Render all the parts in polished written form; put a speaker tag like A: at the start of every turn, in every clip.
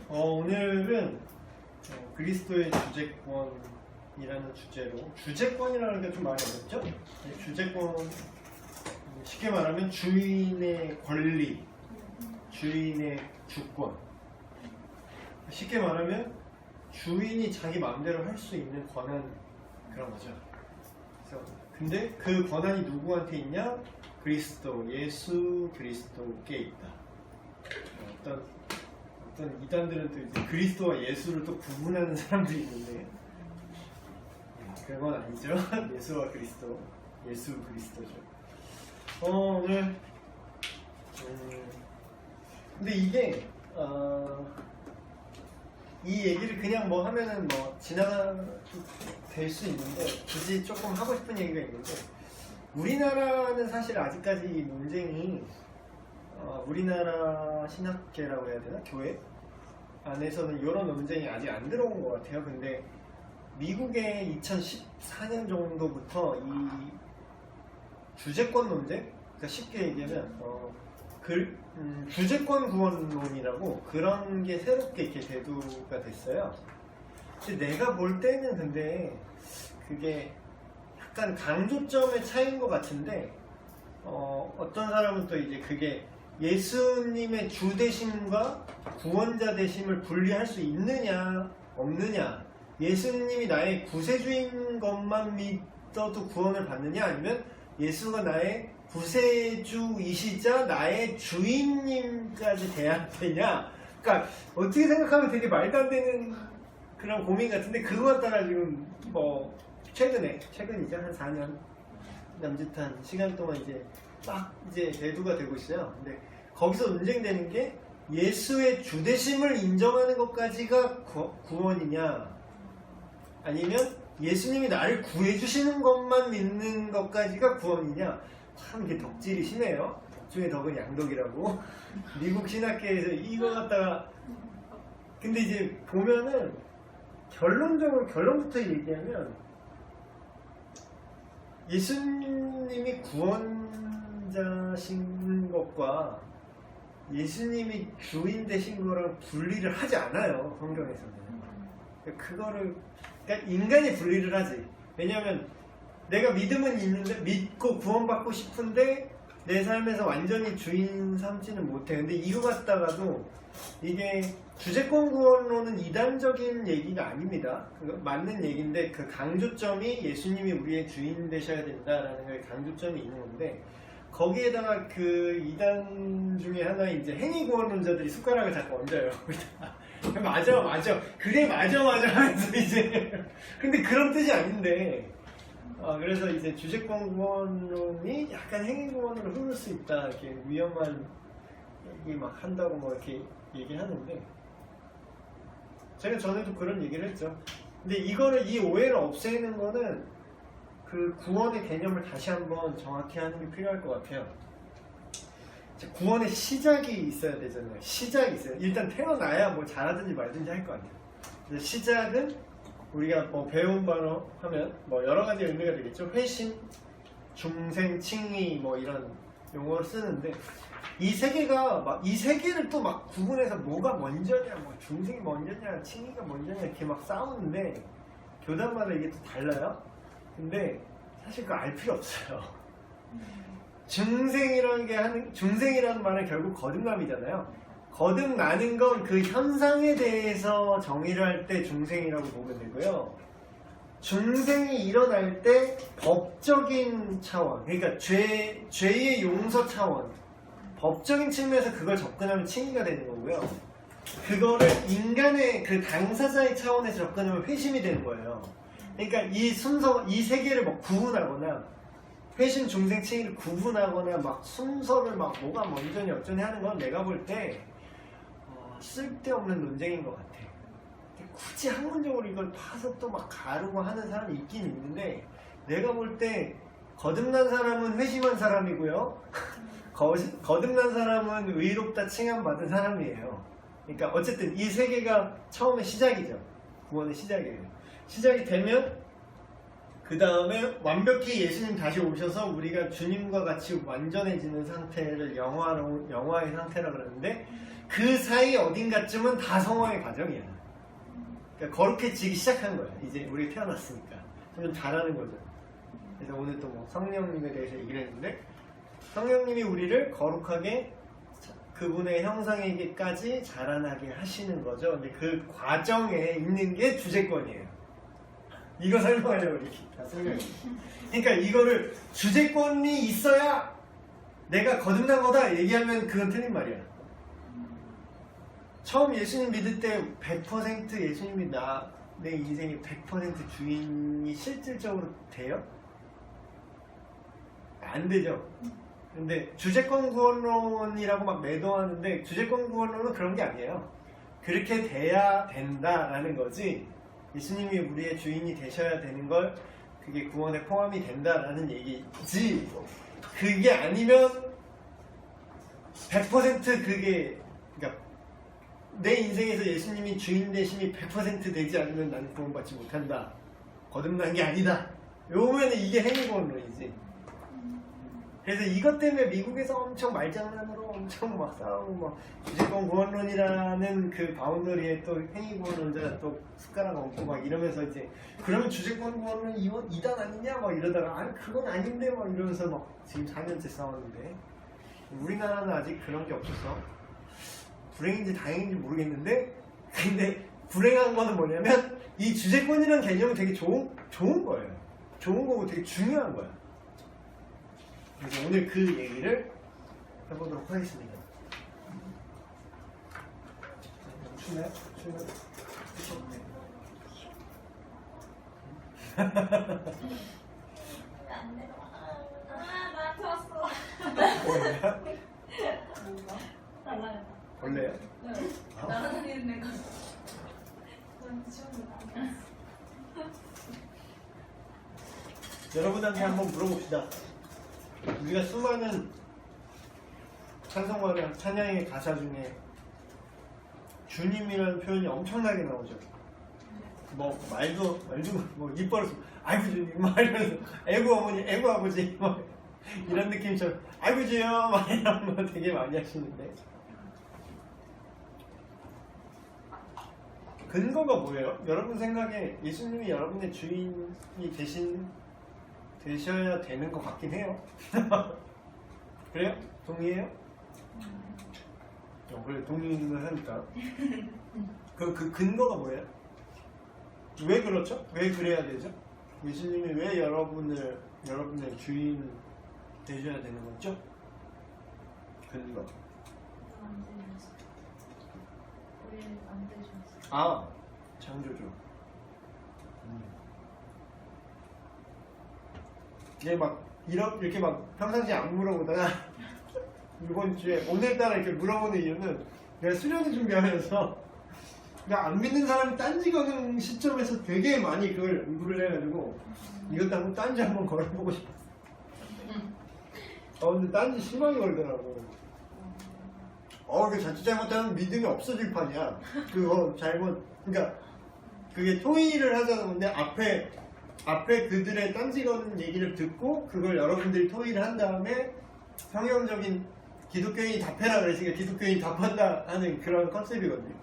A: 오늘은 그리스도의 주재권이라는 주제로, 주재권이라는 게 좀 말이 어렵죠? 주재권, 쉽게 말하면 주인의 권리, 주인의 주권, 쉽게 말하면 주인이 자기 마음대로 할 수 있는 권한, 그런 거죠. 그래서 근데 그 권한이 누구한테 있냐? 그리스도, 예수 그리스도께 있다. 어떤 이단들은 또 이제 그리스도와 예수를 또 구분하는 사람들이 있는데, 그건 아니죠. 예수와 그리스도, 예수 그리스도죠. 오늘 근데 이게 이 얘기를 그냥 뭐 하면은 뭐 지나갈 수 있는데, 굳이 조금 하고 싶은 얘기가 있는데, 우리나라는 사실 아직까지 이 논쟁이 우리나라 신학계라고 해야 되나? 교회 안에서는 이런 논쟁이 아직 안 들어온 것 같아요. 근데 미국의 2014년 정도부터 이 주재권 논쟁, 그러니까 쉽게 얘기하면 주재권 구원론이라고 그런 게 새롭게 이렇게 대두가 됐어요. 근데 내가 볼 때는 근데 그게 약간 강조점의 차이인 것 같은데, 어떤 사람은 또 이제 그게 예수님의 주 되심과 구원자 되심을 분리할 수 있느냐 없느냐, 예수님이 나의 구세주인 것만 믿어도 구원을 받느냐, 아니면 예수가 나의 구세주이시자 나의 주인님까지 돼야 되냐. 그러니까 어떻게 생각하면 되게 말도 안 되는 그런 고민 같은데, 그거 갖다가 지금 뭐 최근이죠, 한 4년 남짓한 시간 동안 이제 대두가 되고 있어요. 근데 거기서 논쟁되는 게, 예수의 주되심을 인정하는 것까지가 구원이냐, 아니면 예수님이 나를 구해주시는 것만 믿는 것까지가 구원이냐. 참 이게 덕질이 심해요. 덕중에 덕은 양덕이라고. 미국 신학계에서 이거 갖다가, 근데 이제 보면은 결론부터 얘기하면, 예수님이 구원자신 것과 예수님이 주인 되신 거랑 분리를 하지 않아요, 성경에서는. 그러니까 인간이 분리를 하지. 왜냐하면 내가 믿음은 있는데, 믿고 구원받고 싶은데 내 삶에서 완전히 주인 삼지는 못해. 근데 이거 갖다가도 이게 주재권 구원론은 이단적인 얘기가 아닙니다. 맞는 얘기인데, 그 강조점이 예수님이 우리의 주인 되셔야 된다라는 그 강조점이 있는 건데, 거기에다가 그 이단 중에 하나 이제 행위구원론자들이 숟가락을 자꾸 얹어요. 맞아 그래 맞아 하면서 이제 근데 그런 뜻이 아닌데, 그래서 이제 주재권 구원론이 약간 행위구원으로 흐를 수 있다, 이렇게 위험한 얘기 막 한다고 뭐 이렇게 얘기하는데, 제가 전에도 그런 얘기를 했죠. 근데 이 오해를 없애는 거는 그 구원의 개념을 다시 한번 정확히 하는 게 필요할 것 같아요. 구원의 시작이 있어야 되잖아요. 시작이 있어요. 일단 태어나야 뭐 잘하든지 말든지 할 거 아니에요. 시작은 우리가 뭐 배운 바로 하면 뭐 여러 가지 의미가 되겠죠. 회심, 중생, 칭의 뭐 이런 용어를 쓰는데, 이 세 개를 또 막 구분해서 뭐가 먼저냐, 뭐 중생이 먼저냐, 칭의가 먼저냐 이렇게 막 싸우는데, 교단마다 이게 또 달라요. 근데 사실 그거 알 필요 없어요. 중생이라는 말은 결국 거듭남이잖아요. 거듭나는 건 그 현상에 대해서 정의를 할 때 중생이라고 보면 되고요. 중생이 일어날 때 법적인 차원, 그러니까 죄의 용서 차원, 법적인 측면에서 그걸 접근하면 칭의가 되는 거고요. 그거를 인간의 그 당사자의 차원에서 접근하면 회심이 되는 거예요. 그러니까 이 세 개를 막 구분하거나, 회심, 중생, 칭의를 구분하거나 막 순서를 막 뭐가 먼저니 어쩌니 하는 건 내가 볼 때 쓸데없는 논쟁인 것 같아. 굳이 학문적으로 이걸 파서 또 막 가르고 하는 사람이 있긴 있는데, 내가 볼 때 거듭난 사람은 회심한 사람이고요. 거듭난 사람은 의롭다 칭함 받은 사람이에요. 그러니까 어쨌든 이 세 개가 처음에 시작이죠. 구원의 시작이에요. 시작이 되면 그 다음에 완벽히 예수님 다시 오셔서 우리가 주님과 같이 완전해지는 상태를 영화의 상태라 그러는데, 그 사이 어딘가쯤은 다 성화의 과정이야. 그러니까 거룩해지기 시작한 거야. 이제 우리 태어났으니까. 좀 잘하는 거죠. 그래서 오늘 또 뭐 성령님에 대해서 얘기를 했는데, 성령님이 우리를 거룩하게 그분의 형상에게까지 자라나게 하시는 거죠. 근데 그 과정에 있는 게 주제권이에요. 이거 설명하려고 이렇게 다 설명해요. 그러니까 이거를 주제권이 있어야 내가 거듭난 거다 얘기하면 그건 틀린 말이야. 처음 예수님 믿을 때 100% 예수님이 내 인생의 100% 주인이 실질적으로 돼요? 안 되죠. 근데 주제권 구원론이라고 막 매도하는데 주제권 구원론은 그런 게 아니에요. 그렇게 돼야 된다라는 거지, 예수님이 우리의 주인이 되셔야 되는 걸 그게 구원에 포함이 된다라는 얘기지, 그게 아니면 100% 그게, 그러니까 내 인생에서 예수님이 주인 되심이 100% 되지 않으면 나는 구원받지 못한다, 거듭난 게 아니다, 요거면 이게 행위구원론이지. 그래서 이것 때문에 미국에서 엄청 말장난으로 엄청 막 싸우고, 막 주제권 구원론이라는 그 바운더리에 또 행위구원론자 또 숟가락 얹고 막 이러면서 이제, 그러면 주제권 구원론 이단 아니냐 막 이러다가, 아니 그건 아닌데 막 이러면서 막 지금 4년째 싸웠는데, 우리나라는 아직 그런 게 없어서 불행인지 다행인지 모르겠는데, 근데 불행한 거는 뭐냐면 이 주제권이라는 개념은 되게 좋은 거예요. 좋은 거고 되게 중요한 거야. 그래서 오늘 그 얘기를 해보도록 하겠습니다. 추나요? 추나요?
B: 안 내려와. 나한테 왔어.
A: 뭐야?
B: 날라가다.
A: 벌레요?
B: 네. 날아다니는 애가. 너무 추운데
A: 여러분한테 한번 물어봅시다. 우리가 수많은 찬송가나 찬양의 가사 중에 주님이라는 표현이 엄청나게 나오죠. 뭐 말도 뭐 입버릇 아이고 주님 막 이러면서, 애구 어머니 애구 아버지 막 이런 느낌처럼 아이고 주여 막 이런 거 되게 많이 하시는데, 근거가 뭐예요? 여러분 생각에 예수님이 여러분의 주인이 되셔야 되는 것 같긴 해요. 그래요? 동의해요? 그래, 동의를 하니까. 그 근거가 뭐예요? 왜 그렇죠? 왜 그래야 되죠? 예수님이 왜 여러분의 주인 되셔야 되는 거죠? 근거.
B: 우리를 만들어줬어.
A: 아, 창조주. 얘 막 이렇게 막 평상시에 안 물어보다가 이번 주에 오늘따라 이렇게 물어보는 이유는, 내가 수련회 준비하면서 그냥 안 믿는 사람이 딴지 거는 시점에서 되게 많이 그걸 연구를 해가지고 이것도 한번 딴지 한번 걸어보고 싶었어. 근데 딴지 심하게 걸더라고. 이거 자칫 잘못하면 믿음이 없어질 판이야. 그거 그러니까 그게 토의를 하자는 건데, 앞에 그들의 딴지 거는 얘기를 듣고 그걸 여러분들이 토의를 한 다음에 성경적인 기독교인이 답해라 그랬으니까 기독교인이 답한다 하는 그런 컨셉이거든요.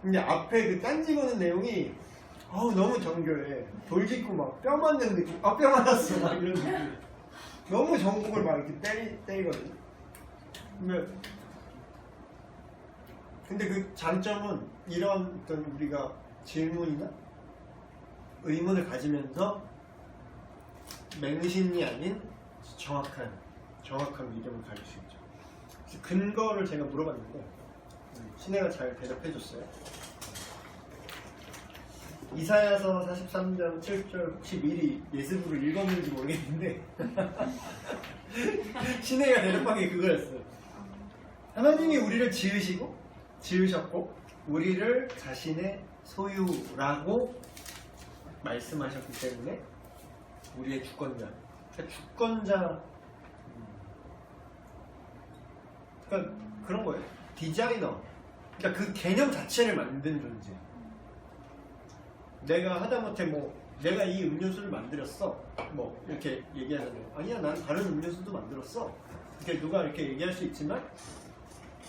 A: 근데 앞에 그 딴지 거는 내용이 너무 정교해. 돌 짚고 막 뼈 맞는 느낌. 뼈 맞았어 막 이런 느낌. 너무 정국을 막 이렇게 때리거든요. 근데 그 장점은 이런 어떤 우리가 질문이나 의문을 가지면서 맹신이 아닌 정확한 믿음을 가질 수 있죠. 그래서 근거를 제가 물어봤는데 신혜가 잘 대답해줬어요. 이사야서 43장 7절, 혹시 미리 예습으로 읽었는지 모르겠는데 신혜가 대답한 게 그거였어요. 하나님이 우리를 지으셨고 우리를 자신의 소유라고 말씀하셨기 때문에 우리의 주권자, 그러니까 그런 거예요. 디자이너, 그러니까 그 개념 자체를 만든 존재. 내가 하다못해 내가 이 음료수를 만들었어 이렇게 얘기하잖아요. 아니야, 난 다른 음료수도 만들었어. 이렇게 누가 이렇게 얘기할 수 있지만,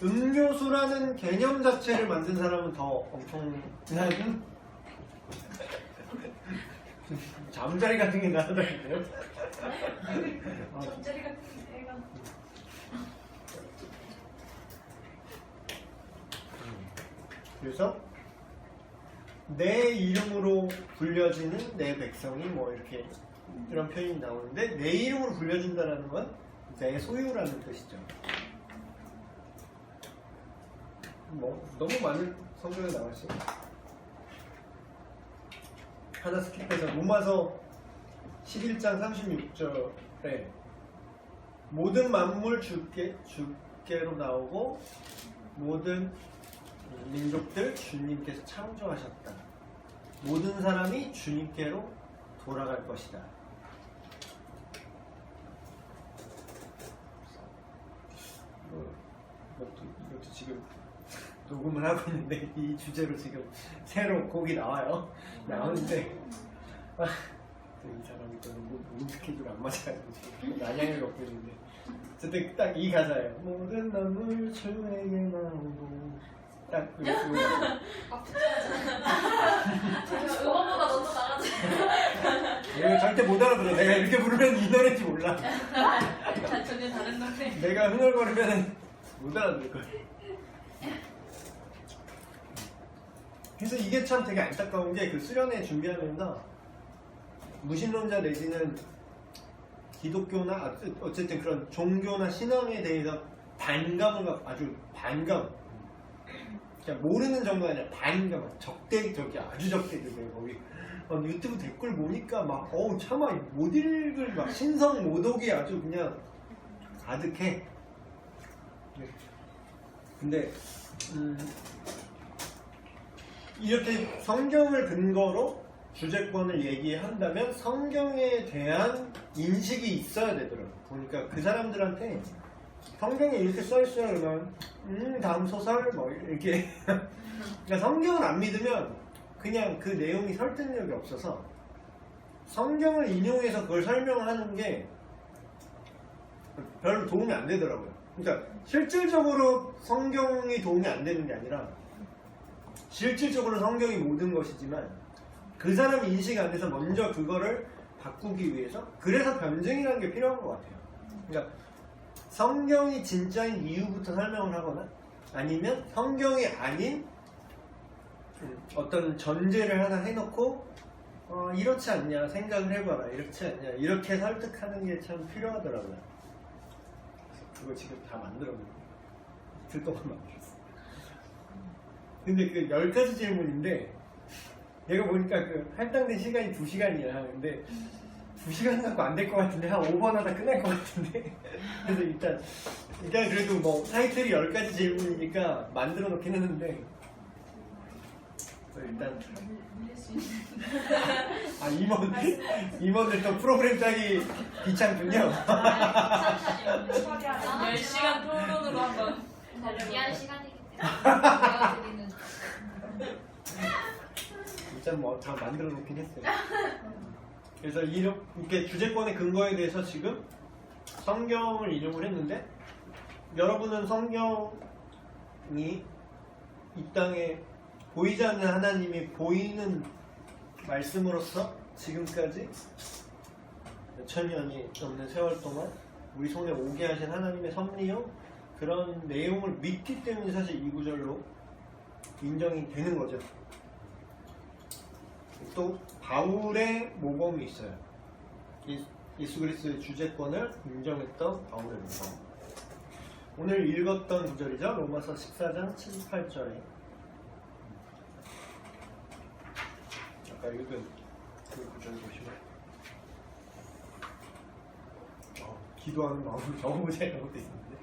A: 음료수라는 개념 자체를 만든 사람은 더 엄청난 잠자리 같은 게 나타나는데요.
B: 잠자리 같은 애가.
A: 그래서 내 이름으로 불려지는 내 백성이 뭐 이렇게 이런 표현이 나오는데 내 이름으로 불려진다는 건 내 소유라는 뜻이죠. 뭐 너무 많은 성경에 나왔어요. 하나 스킵해서 로마서 11장 36절에 모든 만물 주께로 나오고 모든 민족들 주님께서 창조하셨다. 모든 사람이 주님께로 돌아갈 것이다. 이것도 지금 녹음을 하고 있는데 이 주제로 지금 새로 곡이 나와요. 나오는데 이 사람이 또 녹음 스케줄 안 맞아가지고 지금 난양을 겪고 있는데 어쨌든 딱 이 가사예요. 모든 만물 주에게 나오고 딱 그거
B: 제가 음원보다 먼저 나가지.
A: 내가 절대 못 알아들어. 내가 이렇게 부르면 이 노래인지 몰라.
B: 전혀 다른 노래.
A: 내가 흥얼거리면 못 알아들을 거야. 그래서 이게 참 되게 안타까운 게 그 수련회 준비하면서 무신론자 내지는 기독교나 어쨌든 그런 종교나 신앙에 대해서 반감을 갖고 아주 반감, 그냥 모르는 정도가 아니라 반감, 적대적이 아주 적대적이에요. 거기 유튜브 댓글 보니까 막 어우 참아 못 읽을 막 신성 모독이 아주 그냥 가득해. 근데 이렇게 성경을 근거로 주제권을 얘기한다면 성경에 대한 인식이 있어야 되더라고요. 보니까 그 사람들한테 성경에 이렇게 써있어요 그러면 다음 소설 뭐 이렇게 그러니까 성경을 안 믿으면 그냥 그 내용이 설득력이 없어서 성경을 인용해서 그걸 설명하는 게 별로 도움이 안 되더라고요. 그러니까 실질적으로 성경이 도움이 안 되는 게 아니라 실질적으로 성경이 모든 것이지만 그 사람 인식 안에서 먼저 그거를 바꾸기 위해서 그래서 변증이라는 게 필요한 것 같아요. 그러니까 성경이 진짜인 이유부터 설명을 하거나 아니면 성경이 아닌 어떤 전제를 하나 해놓고 이렇지 않냐 생각을 해봐라 이렇지 않냐 이렇게 설득하는 게 참 필요하더라고요. 그거 지금 다 만들었는데 이틀 동안 만들었어. 근데 그 10가지 질문인데 내가 보니까 그 할당된 시간이 2시간이야. 근데 2시간 갖고 안 될 것 같은데 한 5번 하다 끝날 것 같은데 그래서 일단 그래도 뭐 타이틀이 10가지 질문이니까 만들어 놓긴 했는데 일단 임원들 또 프로그램 짜기 귀찮군요.
B: 10시간 토론으로 한번
C: 미안 시간이기 때문에 드리는
A: 일단 뭐 다 만들어 놓긴 했어요. 그래서 이렇게 주제권의 근거에 대해서 지금 성경을 인용을 했는데 여러분은 성경이 이 땅에 보이지 않는 하나님이 보이는 말씀으로서 지금까지 몇천 년이 넘는 세월 동안 우리 손에 오게 하신 하나님의 섭리요 그런 내용을 믿기 때문에 사실 이 구절로 인정이 되는 거죠. 또 바울의 모범이 있어요. 예수 그리스도의 주제권을 인정했던 바울의 모범. 오늘 읽었던 구절이죠. 로마서 14장 7, 8절에 아까 읽은 그 구절 보시면 기도하는 마음을 너무 잘 하고 있는데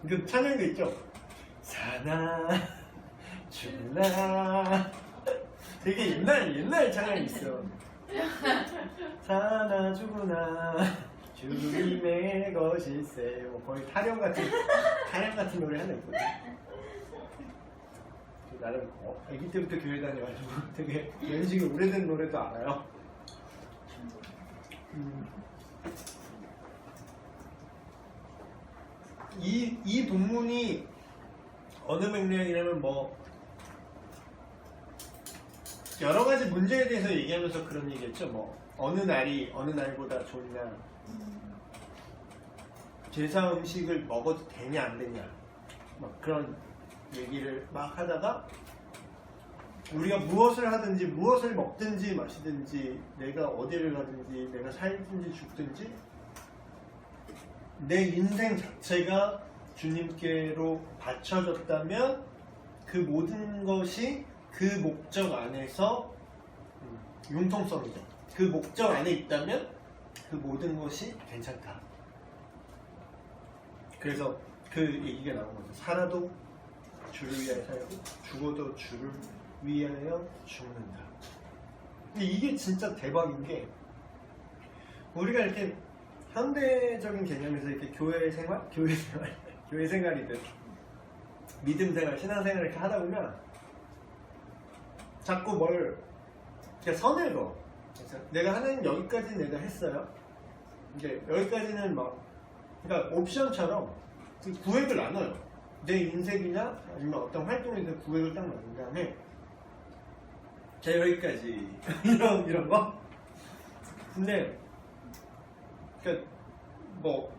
A: 그 찬양도 있죠. 사나 죽나 되게 옛날 찬양이 있어. 사나 죽으나 주님의 것일세. 뭐 거의 타령 같은 노래 하나 있거든. 나름 아기 때부터 교회 다녀가지고 되게 연식이 오래된 노래도 알아요. 이 본문이 어느 맥락이냐면 뭐 여러 가지 문제에 대해서 얘기하면서 그런 얘기했죠. 뭐 어느 날이 어느 날보다 좋냐, 제사 음식을 먹어도 되냐 안 되냐, 막 그런 얘기를 막 하다가 우리가 무엇을 하든지 무엇을 먹든지 마시든지 내가 어디를 가든지 내가 살든지 죽든지 내 인생 자체가 주님께로 바쳐졌다면 그 모든 것이 그 목적 안에서 융통성이죠. 그 목적 안에 있다면 그 모든 것이 괜찮다. 그래서 그 얘기가 나온 거죠. 살아도 주를 위하여 살고 죽어도 주를 위하여 죽는다. 근데 이게 진짜 대박인 게 우리가 이렇게 현대적인 개념에서 이렇게 교회 생활이든 믿음 생활, 신앙 생활을 이렇게 하다 보면 자꾸 뭘 그냥 선을 그어. 그래서 내가 하나님 여기까지 내가 했어요. 이제 여기까지는 막 그러니까 옵션처럼 그 구획을 나눠요. 내 인생이나 아니면 어떤 활동에서 구획을 딱 나눈 다음에 자 여기까지 이런 거. 근데 그러니까 뭐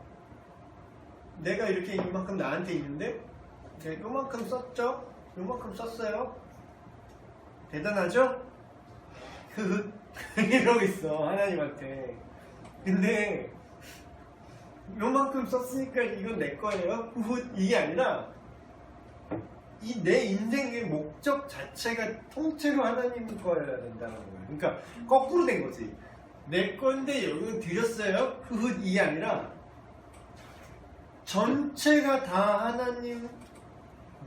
A: 내가 이렇게 이만큼 나한테 있는데 내가 요만큼 썼죠? 요만큼 썼어요? 대단하죠? 이러고 있어 하나님한테. 근데 요만큼 썼으니까 이건 내 거예요? 이게 아니라 이 내 인생의 목적 자체가 통째로 하나님 거여야 된다는 거예요. 그러니까 거꾸로 된 거지. 내 건데 여기는 드렸어요? 이게 아니라 전체가 다 하나님,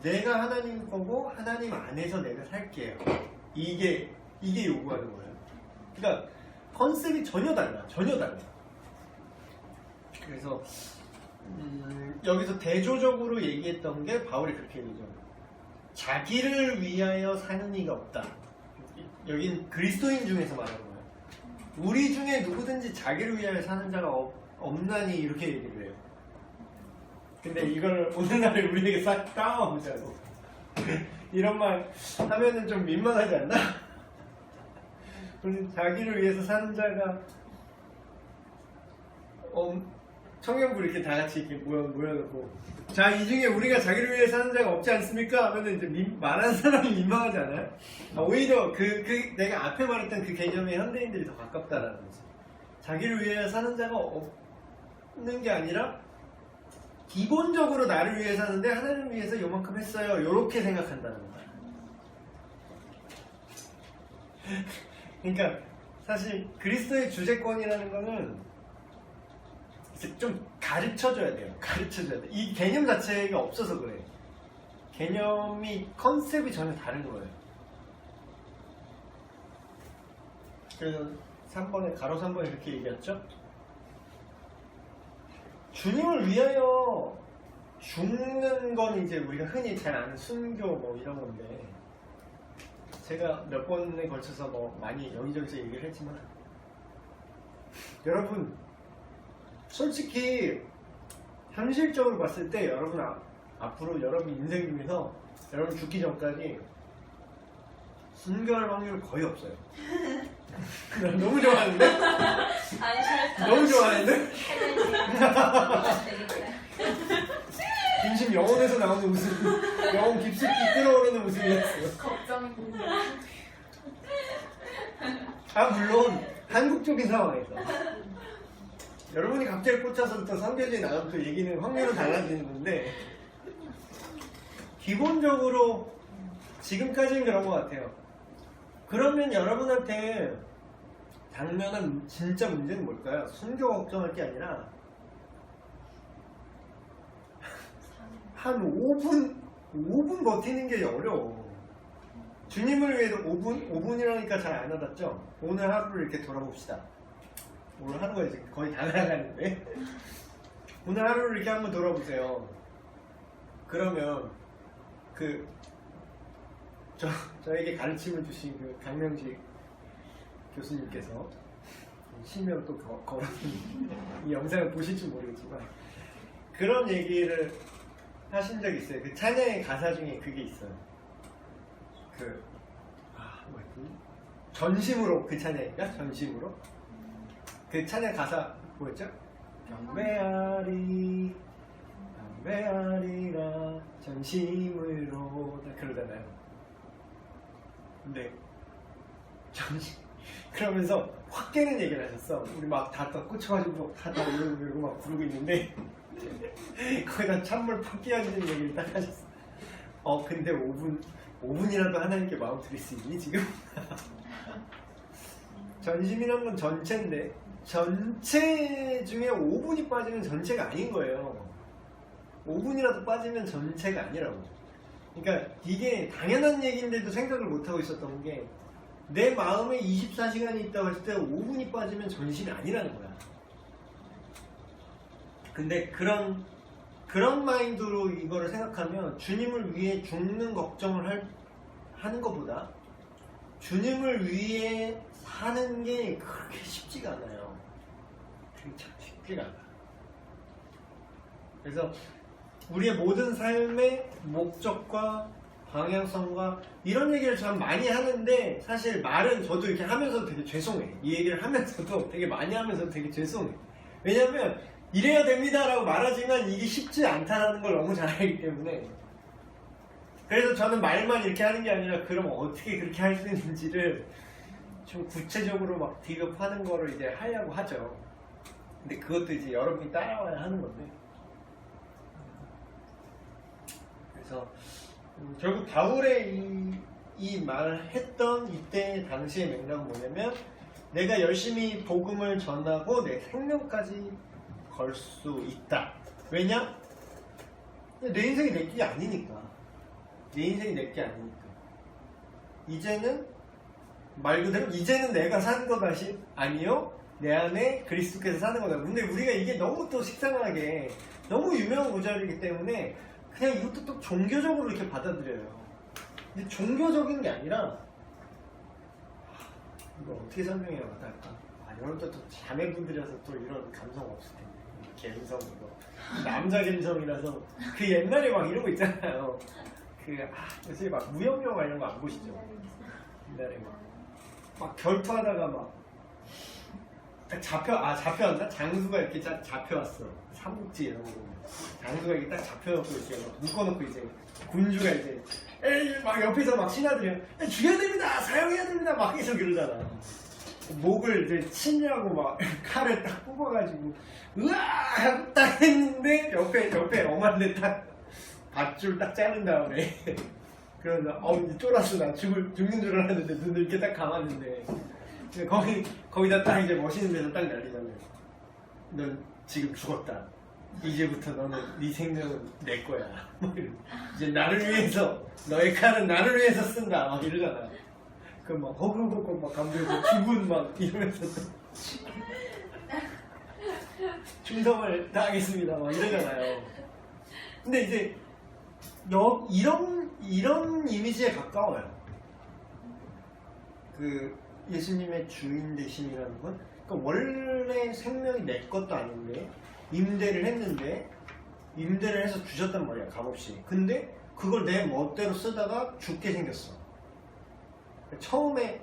A: 내가 하나님 거고 하나님 안에서 내가 살게요. 이게 요구하는 거예요. 그러니까 컨셉이 전혀 달라. 그래서 여기서 대조적으로 얘기했던 게 바울이 그렇게 얘기죠. 자기를 위하여 사는 이가 없다. 여긴 그리스도인 중에서 말하는 거예요. 우리 중에 누구든지 자기를 위하여 사는 자가 없나니 이렇게 얘기를 해요. 근데 이걸 오늘날에 우리에게 싹 따와보자고. 이런 말 하면은 좀 민망하지 않나? 우리 자기를 위해서 사는 자가 청년부 이렇게 다 같이 이렇게 모여놓고 자, 이 중에 우리가 자기를 위해 사는 자가 없지 않습니까? 하면은 이제 말하는 사람이 민망하지 않아요? 오히려 내가 앞에 말했던 그 개념의 현대인들이 더 가깝다라는 거지. 자기를 위해 사는 자가 없는 게 아니라 기본적으로 나를 위해 사는데 하나님을 위해서 요만큼 했어요. 요렇게 생각한다는 거야. 그러니까 사실 그리스도의 주제권이라는 거는 좀 가르쳐줘야 돼요. 가르쳐줘야 돼. 이 개념 자체가 없어서 그래. 개념이, 컨셉이 전혀 다른 거예요. 그래서 3번에, 가로 3번에 이렇게 얘기했죠? 주님을 위하여 죽는 건 이제 우리가 흔히 잘 아는 순교 뭐 이런 건데, 제가 몇 번에 걸쳐서 뭐 많이 여기저기서 얘기를 했지만, 여러분, 솔직히 현실적으로 봤을 때 여러분 앞으로 여러분 인생 중에서 여러분 죽기 전까지 순교할 확률 거의 없어요. 너무 좋아하는데?
B: 안 싫다.
A: 너무 좋아하는데? 진심 영혼에서 나오는 웃음, 영혼 깊숙이 끌어오르는 웃음이었어요.
B: 걱정입니다.
A: 물론 한국적인 상황에서 여러분이 갑자기 꽂혀서부터 선교지에 나가면 또 얘기는 확률은 달라지는 건데 기본적으로 지금까지는 그런 것 같아요. 그러면 여러분한테 당면한 진짜 문제는 뭘까요? 순교 걱정할 게 아니라 한 5분 버티는 게 어려워. 주님을 위해서 5분이라니까 잘 안 와닿죠? 오늘 하루를 이렇게 돌아봅시다. 오늘 하루가 이제 거의 다 나가는데 오늘 하루를 이렇게 한번 돌아보세요. 그러면 저에게 가르침을 주신 그 강명식 교수님께서 실명 또 걸어둔 이 영상을 보실지 모르겠지만 그런 얘기를 하신 적이 있어요. 그 찬양의 가사 중에 그게 있어요. 뭐였지? 전심으로 그 찬양인가? 전심으로? 그 찬양 가사 뭐였죠? 경배하리라 전심으로 그러잖아요. 근데 그러면서 확 깨는 얘기를 하셨어. 우리 막 다 꽂혀가지고 다 이러고 막 부르고 있는데 거기다 찬물 팍 끼워주는 얘기를 딱 하셨어. 근데 5분이라도 하나님께 마음 드릴 수 있니 지금? 전심이란 건 전체인데 전체 중에 5분이 빠지면 전체가 아닌 거예요. 5분이라도 빠지면 전체가 아니라고. 그러니까 이게 당연한 얘기인데도 생각을 못하고 있었던 게 내 마음에 24시간이 있다고 했을 때 5분이 빠지면 전심이 아니라는 거야. 근데 그런 마인드로 이거를 생각하면 주님을 위해 죽는 걱정을 하는 것보다 주님을 위해 사는 게 그렇게 쉽지가 않아요. 그게 참 쉽지가 않아. 그래서 우리의 모든 삶의 목적과 방향성과 이런 얘기를 참 많이 하는데 사실 말은 저도 이렇게 하면서 되게 죄송해. 이 얘기를 하면서도 되게 많이 하면서 되게 죄송해. 왜냐면 이래야 됩니다 라고 말하지만 이게 쉽지 않다는 걸 너무 잘 알기 때문에 그래서 저는 말만 이렇게 하는 게 아니라 그럼 어떻게 그렇게 할 수 있는지를 좀 구체적으로 막 디귿하는 거를 이제 하려고 하죠. 근데 그것도 이제 여러분이 따라와야 하는 건데 그래서 결국 바울의 이 말을 했던 이때 당시의 맥락은 뭐냐면 내가 열심히 복음을 전하고 내 생명까지 걸 수 있다. 왜냐? 내 인생이 내 게 아니니까. 내 인생이 내 게 아니니까. 이제는 말 그대로 이제는 내가 사는 것이 아니요 내 안에 그리스도께서 사는 거다. 근데 우리가 이게 너무 또 식상하게 너무 유명한 구절이기 때문에 그냥 이것도 또 종교적으로 이렇게 받아들여요. 근데 종교적인 게 아니라 이거 어떻게 설명해야 할까? 여러분들 또 자매분들이라서 또 이런 감성 없을 텐데 갬성 이거 남자 갬성이라서 그 옛날에 막 이런 거 있잖아요. 요새 막 무협영화 이런 거 안 보시죠? 옛날에 막 결투하다가 막 잡혀왔나? 장수가 이렇게 잡혀왔어. 삼국지 이런 거 보면 장수가 이렇게 딱 잡혀놓고 이렇게 막 묶어놓고 이제 군주가 이제 막 옆에서 막 신하들이 죽여야 됩니다! 사용해야 됩니다! 막 계속 이러잖아. 목을 이제 치냐고 막 칼을 딱 뽑아가지고 으아! 하고 딱 했는데 옆에 엄한데 딱 밧줄 딱 자른 다음에 그러면 쫄았어. 나 죽는 줄 알았는데 눈을 이렇게 딱 감았는데 거기다 딱 이제 멋있는 데서 딱 날리잖아요. 넌 지금 죽었다. 이제부터 너는 네 생명은 내 거야. 이제 나를 위해서 너의 칼은 나를 위해서 쓴다. 막 이러잖아. 그럼 막 허걱허걱 막 감정에서 죽은 막 이러면서 충성을 다하겠습니다. 막 이러잖아요. 근데 이제 이런 이미지에 가까워요. 그 예수님의 주인 되심이라는 건 그러니까 원래 생명이 내 것도 아닌데 임대를 했는데 임대를 해서 주셨단 말이야. 값없이. 근데 그걸 내 멋대로 쓰다가 죽게 생겼어. 처음에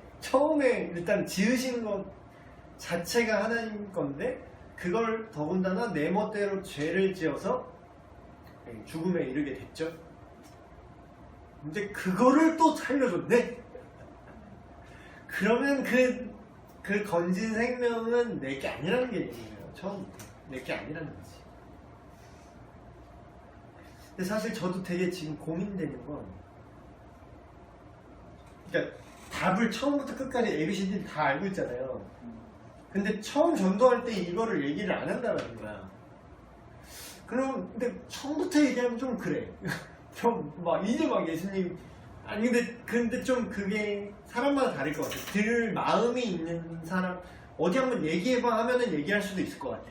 A: 일단 지으신 것 자체가 하나님 건데 그걸 더군다나 내 멋대로 죄를 지어서 죽음에 이르게 됐죠. 근데 그거를 또 살려줬네. 그러면 그 건진 생명은 내 게 아니라는 게 얘기예요. 처음부터 내 게 아니라는 거지. 근데 사실 저도 되게 지금 고민되는 건 그러니까 답을 처음부터 끝까지 ABCD 다 알고 있잖아요. 근데 처음 전도할 때 이거를 얘기를 안 한다는 거야. 그럼 근데 처음부터 얘기하면 좀 그래. 좀 막 이제 막 예수님 아니 근데 좀 그게 사람마다 다를 것 같아. 들 마음이 있는 사람 어디 한번 얘기해봐 하면은 얘기할 수도 있을 것 같아.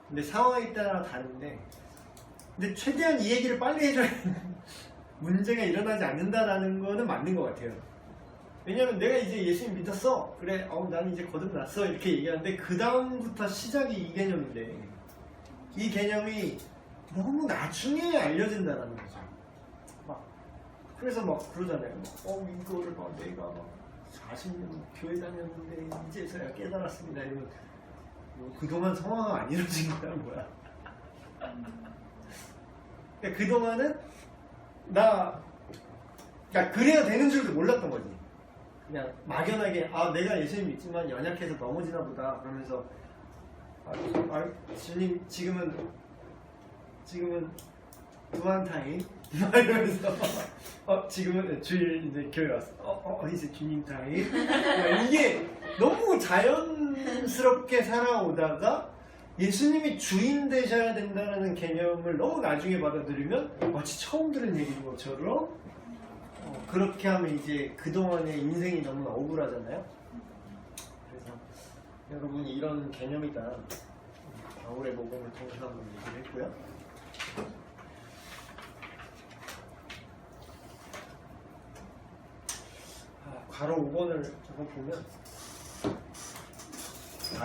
A: 근데 상황에 따라 다른데 근데 최대한 이 얘기를 빨리 해줘야 문제가 일어나지 않는다라는 거는 맞는 것 같아요. 왜냐면 내가 이제 예수님 믿었어. 그래, 나는 이제 거듭났어. 이렇게 얘기하는데 그 다음부터 시작이 이 개념인데 이 개념이 너무 나중에 알려진다는 거죠. 막 그래서 막 그러잖아요. 이거를 막 내가 막 40년 교회 다녔는데 이제서야 깨달았습니다. 이러면 그동안 성화가 안 이루어진 거야 뭐야. 그러니까 그동안은 그러니까 그래야 되는 줄도 몰랐던 거지. 그냥 막연하게 내가 예수님 믿지만 연약해서 넘어지나 보다 그러면서 주님 지금은 두한 타임 이러면서 지금은 주일 이제 교회 왔어. 이제 주님 타임. 이게 너무 자연스럽게 살아오다가 예수님이 주인 되셔야 된다는 개념을 너무 나중에 받아들이면 마치 처음 들은 얘기인 것처럼 그렇게 하면 이제 그동안의 인생이 너무 억울하잖아요. 그래서 여러분이 이런 개념이다. 바울의 복음을 통해서 한번 얘기를 했고요. 괄호 5번을 저거 보면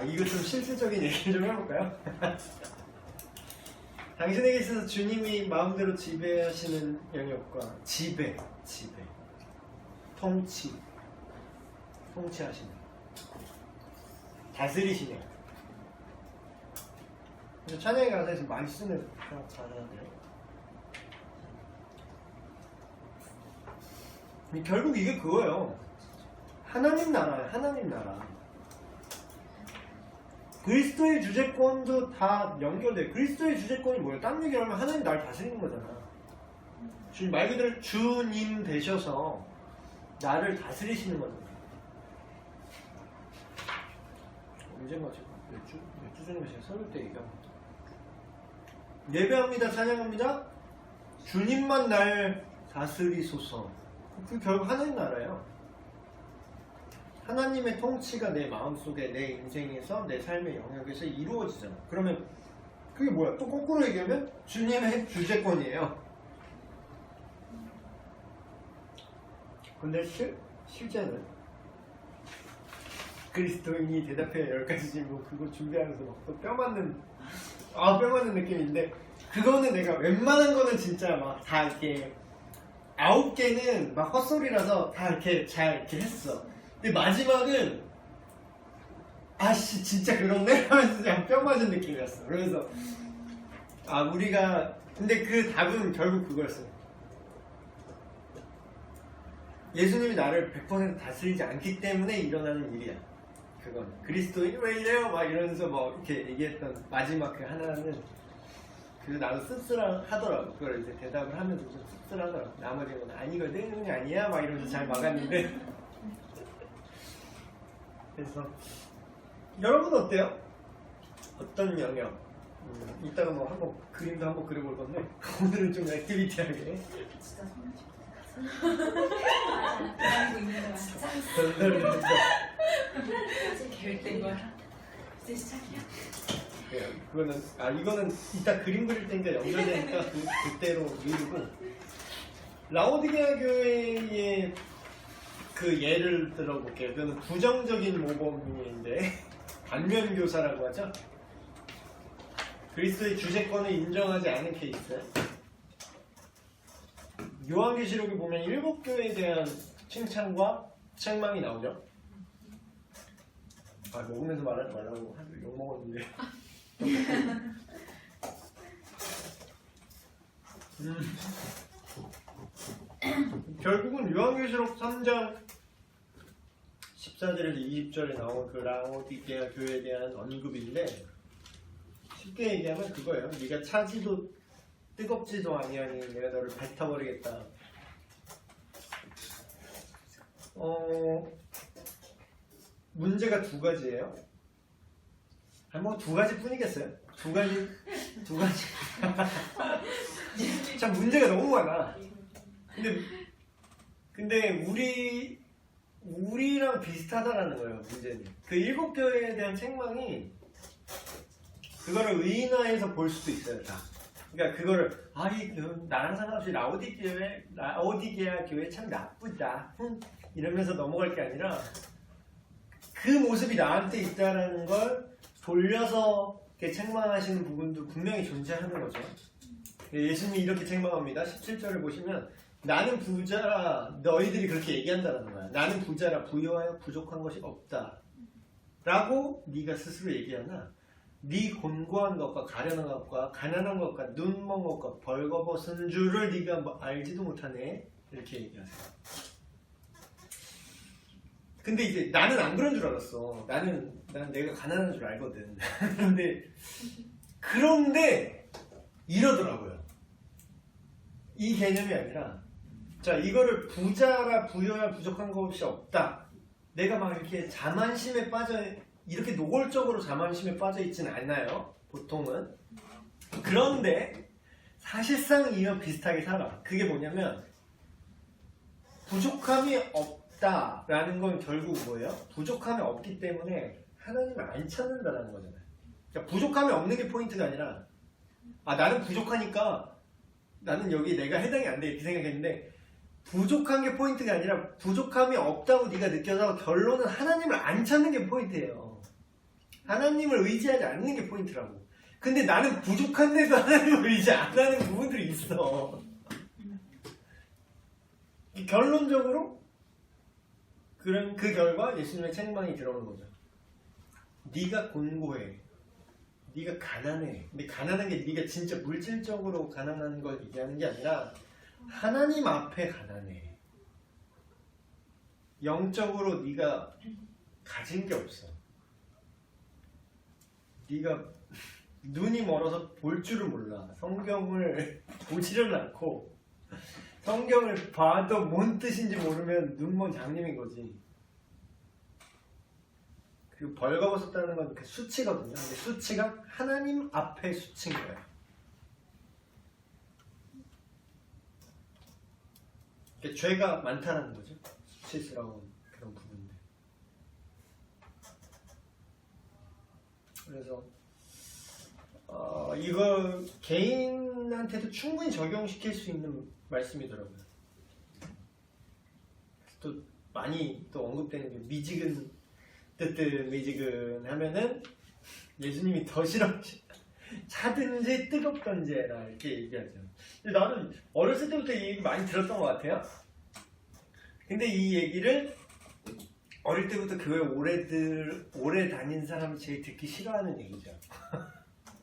A: 이거 좀 실질적인 얘기 좀 해볼까요? 당신에게 있어서 주님이 마음대로 지배하시는 영역과 지배 통치하시는 다스리시네요. 찬양의 가사에서 많이 쓰는 가사인데요. 결국 이게 그거예요. 하나님 나라예요. 하나님 나라. 그리스도의 주재권도 다 연결돼. 그리스도의 주재권이 뭐예요? 딴 얘기를 하면 하나님 나를 다스리는 거잖아. 주님 말 그대로 주님 되셔서 나를 다스리시는 거잖아. 언젠가 지금 몇 주 전에 제가 설교 때 얘기한 거. 예배합니다. 찬양합니다. 주님만 날 다스리소서. 그 결국 하나님 나라예요. 하나님의 통치가 내 마음속에 내 인생에서 내 삶의 영역에서 이루어지잖아. 그러면 그게 뭐야? 또 거꾸로 얘기하면 주님의 주재권이에요. 근데 실제는 그리스도인이 대답해야 10가지 질문 그거 준비하면서 막 또 뼈 맞는 느낌인데 그거는 내가 웬만한 거는 진짜 막 다 이렇게 9개는 막 헛소리라서 다 이렇게 잘 이렇게 했어. 근데 마지막은 진짜 그렇네? 하면서 그냥 뼈 맞은 느낌이었어. 그래서 우리가 근데 그 답은 결국 그거였어요. 예수님이 나를 100% 다스리지 않기 때문에 일어나는 일이야. 그건 그리스도인이 왜 이래요? 막 이러면서 뭐 이렇게 얘기했던 마지막 그 하나는 나도 씁쓸하더라고. 그걸 이제 대답을 하면서 좀 씁쓸하더라고. 나머지는 이거 내 능력이 아니야? 막 이러면서 잘 막았는데 그래서 여러분 어때요? 어떤 영역? 이따가 뭐 한번 그림도 한번 그려볼 건데 오늘은 좀 액티비티하게
B: 진짜 기다리고 있는 거야. 진짜 계획된 거야. 이제 시작이야.
A: 그거는 이거는 이따 그림 그릴 때니까 연결되니까 그때로 미루고 라오디게아 교회의 그 예를 들어볼게요. 그거는 부정적인 모범인데 반면교사라고 하죠. 그리스도의 주재권을 인정하지 않은 케이스. 요한계시록에 보면 7교회에 대한 칭찬과 책망이 나오죠. 먹으면서 말하지 말라고 욕 먹었는데. 결국은 요한계시록 3장 14절에서 20절에 나온 그 라오디게아 교회에 대한 언급인데 쉽게 얘기하면 그거예요. 네가 차지도 뜨겁지도 아니하니 내가 너를 뱉어버리겠다. 문제가 2가지예요. 뭐 2가지 뿐이겠어요? 2가지. 참 문제가 너무 많아. 근데 우리랑 비슷하다라는 거예요. 문제는 그 7교회에 대한 책망이 그거를 의인화해서 볼 수도 있어요. 다. 그러니까 그거를 나랑 상관없이 라오디게아 교회 참 나쁘다 이러면서 넘어갈 게 아니라 그 모습이 나한테 있다라는 걸 돌려서 이렇게 책망하시는 부분도 분명히 존재하는 거죠. 예수님이 이렇게 책망합니다. 17절을 보시면 나는 부자라 너희들이 그렇게 얘기한다는 거야. 나는 부자라 부유하여 부족한 것이 없다 라고 네가 스스로 얘기하나 네 곤고한 것과 가련한 것과 가난한 것과 눈먼 것과 벌거벗은 줄을 네가 뭐 알지도 못하네 이렇게 얘기하세요. 근데 이제 나는 안 그런 줄 알았어. 나는 내가 가난한 줄 알거든. 그런데 이러더라고요. 이 개념이 아니라 자 이거를 부자라 부여야 부족한 것이 없다. 내가 막 이렇게 자만심에 빠져 이렇게 노골적으로 자만심에 빠져 있지는 않나요? 보통은. 그런데 사실상 이와 비슷하게 살아. 그게 뭐냐면 부족함이 없다라는 건 결국 뭐예요? 부족함이 없기 때문에 하나님을 안 찾는다라는 거잖아요. 그러니까 부족함이 없는 게 포인트가 아니라 나는 부족하니까 나는 여기 내가 해당이 안 돼 이렇게 생각했는데 부족한 게 포인트가 아니라 부족함이 없다고 네가 느껴서 결론은 하나님을 안 찾는 게 포인트예요. 하나님을 의지하지 않는 게 포인트라고. 근데 나는 부족한데도 하나님을 의지 안 하는 부분들이 있어. 결론적으로 그 결과 예수님의 책망이 들어오는 거죠. 네가 곤고해. 네가 가난해. 근데 가난한 게 네가 진짜 물질적으로 가난한 걸 얘기하는 게 아니라 하나님 앞에 가난해. 영적으로 네가 가진 게 없어. 네가 눈이 멀어서 볼 줄을 몰라. 성경을 보지를 않고 성경을 봐도 뭔 뜻인지 모르면 눈먼 장님인 거지. 그리고 벌거벗었다는 건 그 수치거든요. 근데 수치가 하나님 앞에 수치인 거예요. 그러니까 죄가 많다는 거죠. 수치스러운 그런 부분들. 그래서 이거 개인한테도 충분히 적용시킬 수 있는 말씀이더라고요. 또 많이 또 언급되는 게 미지근 하면은 예수님이 더 싫어하시 차든지 뜨겁던지 해라 이렇게 얘기하죠. 근데 나는 어렸을 때부터 이 얘기 많이 들었던 것 같아요. 근데 이 얘기를 어릴 때부터 교회 오래 다닌 사람이 제일 듣기 싫어하는 얘기죠.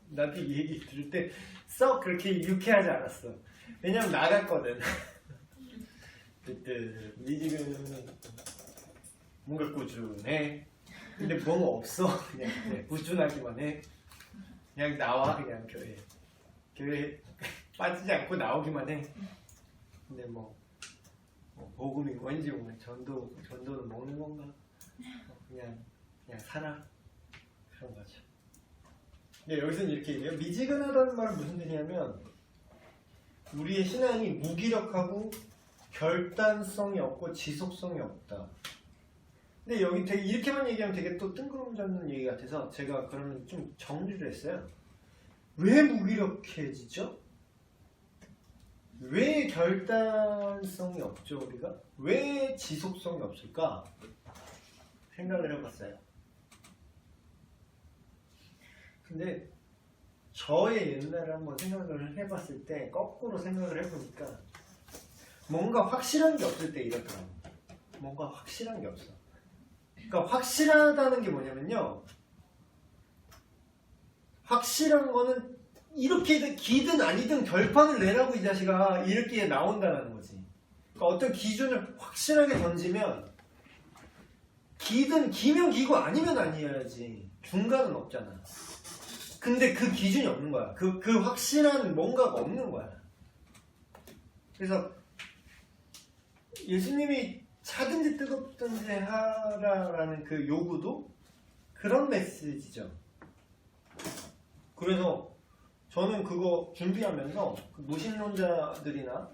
A: 나도 이 얘기 들을 때 썩 그렇게 유쾌하지 않았어. 왜냐면 나갔거든. 그때 미지근은 뭔가 꾸준해. 근데 뭐가 없어. 그냥 꾸준하기만 해. 그냥 나와 그냥 교회 빠지지 않고 나오기만 해. 근데 뭐 복음이 뭔지 모르겠네. 전도는 먹는 건가? 그냥 살아. 그런 거죠. 근데 여기서는 이렇게 얘기해요. 미지근하다는 말은 무슨 뜻이냐면 우리의 신앙이 무기력하고 결단성이 없고 지속성이 없다. 근데 여기 되게 이렇게만 얘기하면 되게 또 뜬구름 잡는 얘기 같아서 제가 그러면 좀 정리를 했어요. 왜 무기력해지죠? 왜 결단성이 없죠 우리가? 왜 지속성이 없을까? 생각을 해봤어요. 근데 저의 옛날에 한번 생각을 해봤을 때 거꾸로 생각을 해보니까 뭔가 확실한 게 없을 때 이렇더라고요. 뭔가 확실한 게 없어. 그러니까 확실하다는 게 뭐냐면요. 확실한 거는 이렇게 기든 아니든 결판을 내라고 이 자식아 이렇게 나온다는 거지. 그러니까 어떤 기준을 확실하게 던지면 기든 기면 기고 아니면 아니어야지. 중간은 없잖아. 근데 그 기준이 없는 거야. 그 확실한 뭔가가 없는 거야. 그래서 예수님이 차든지 뜨겁든지 하라라는 그 요구도 그런 메시지죠. 그래서 저는 그거 준비하면서 그 무신론자들이나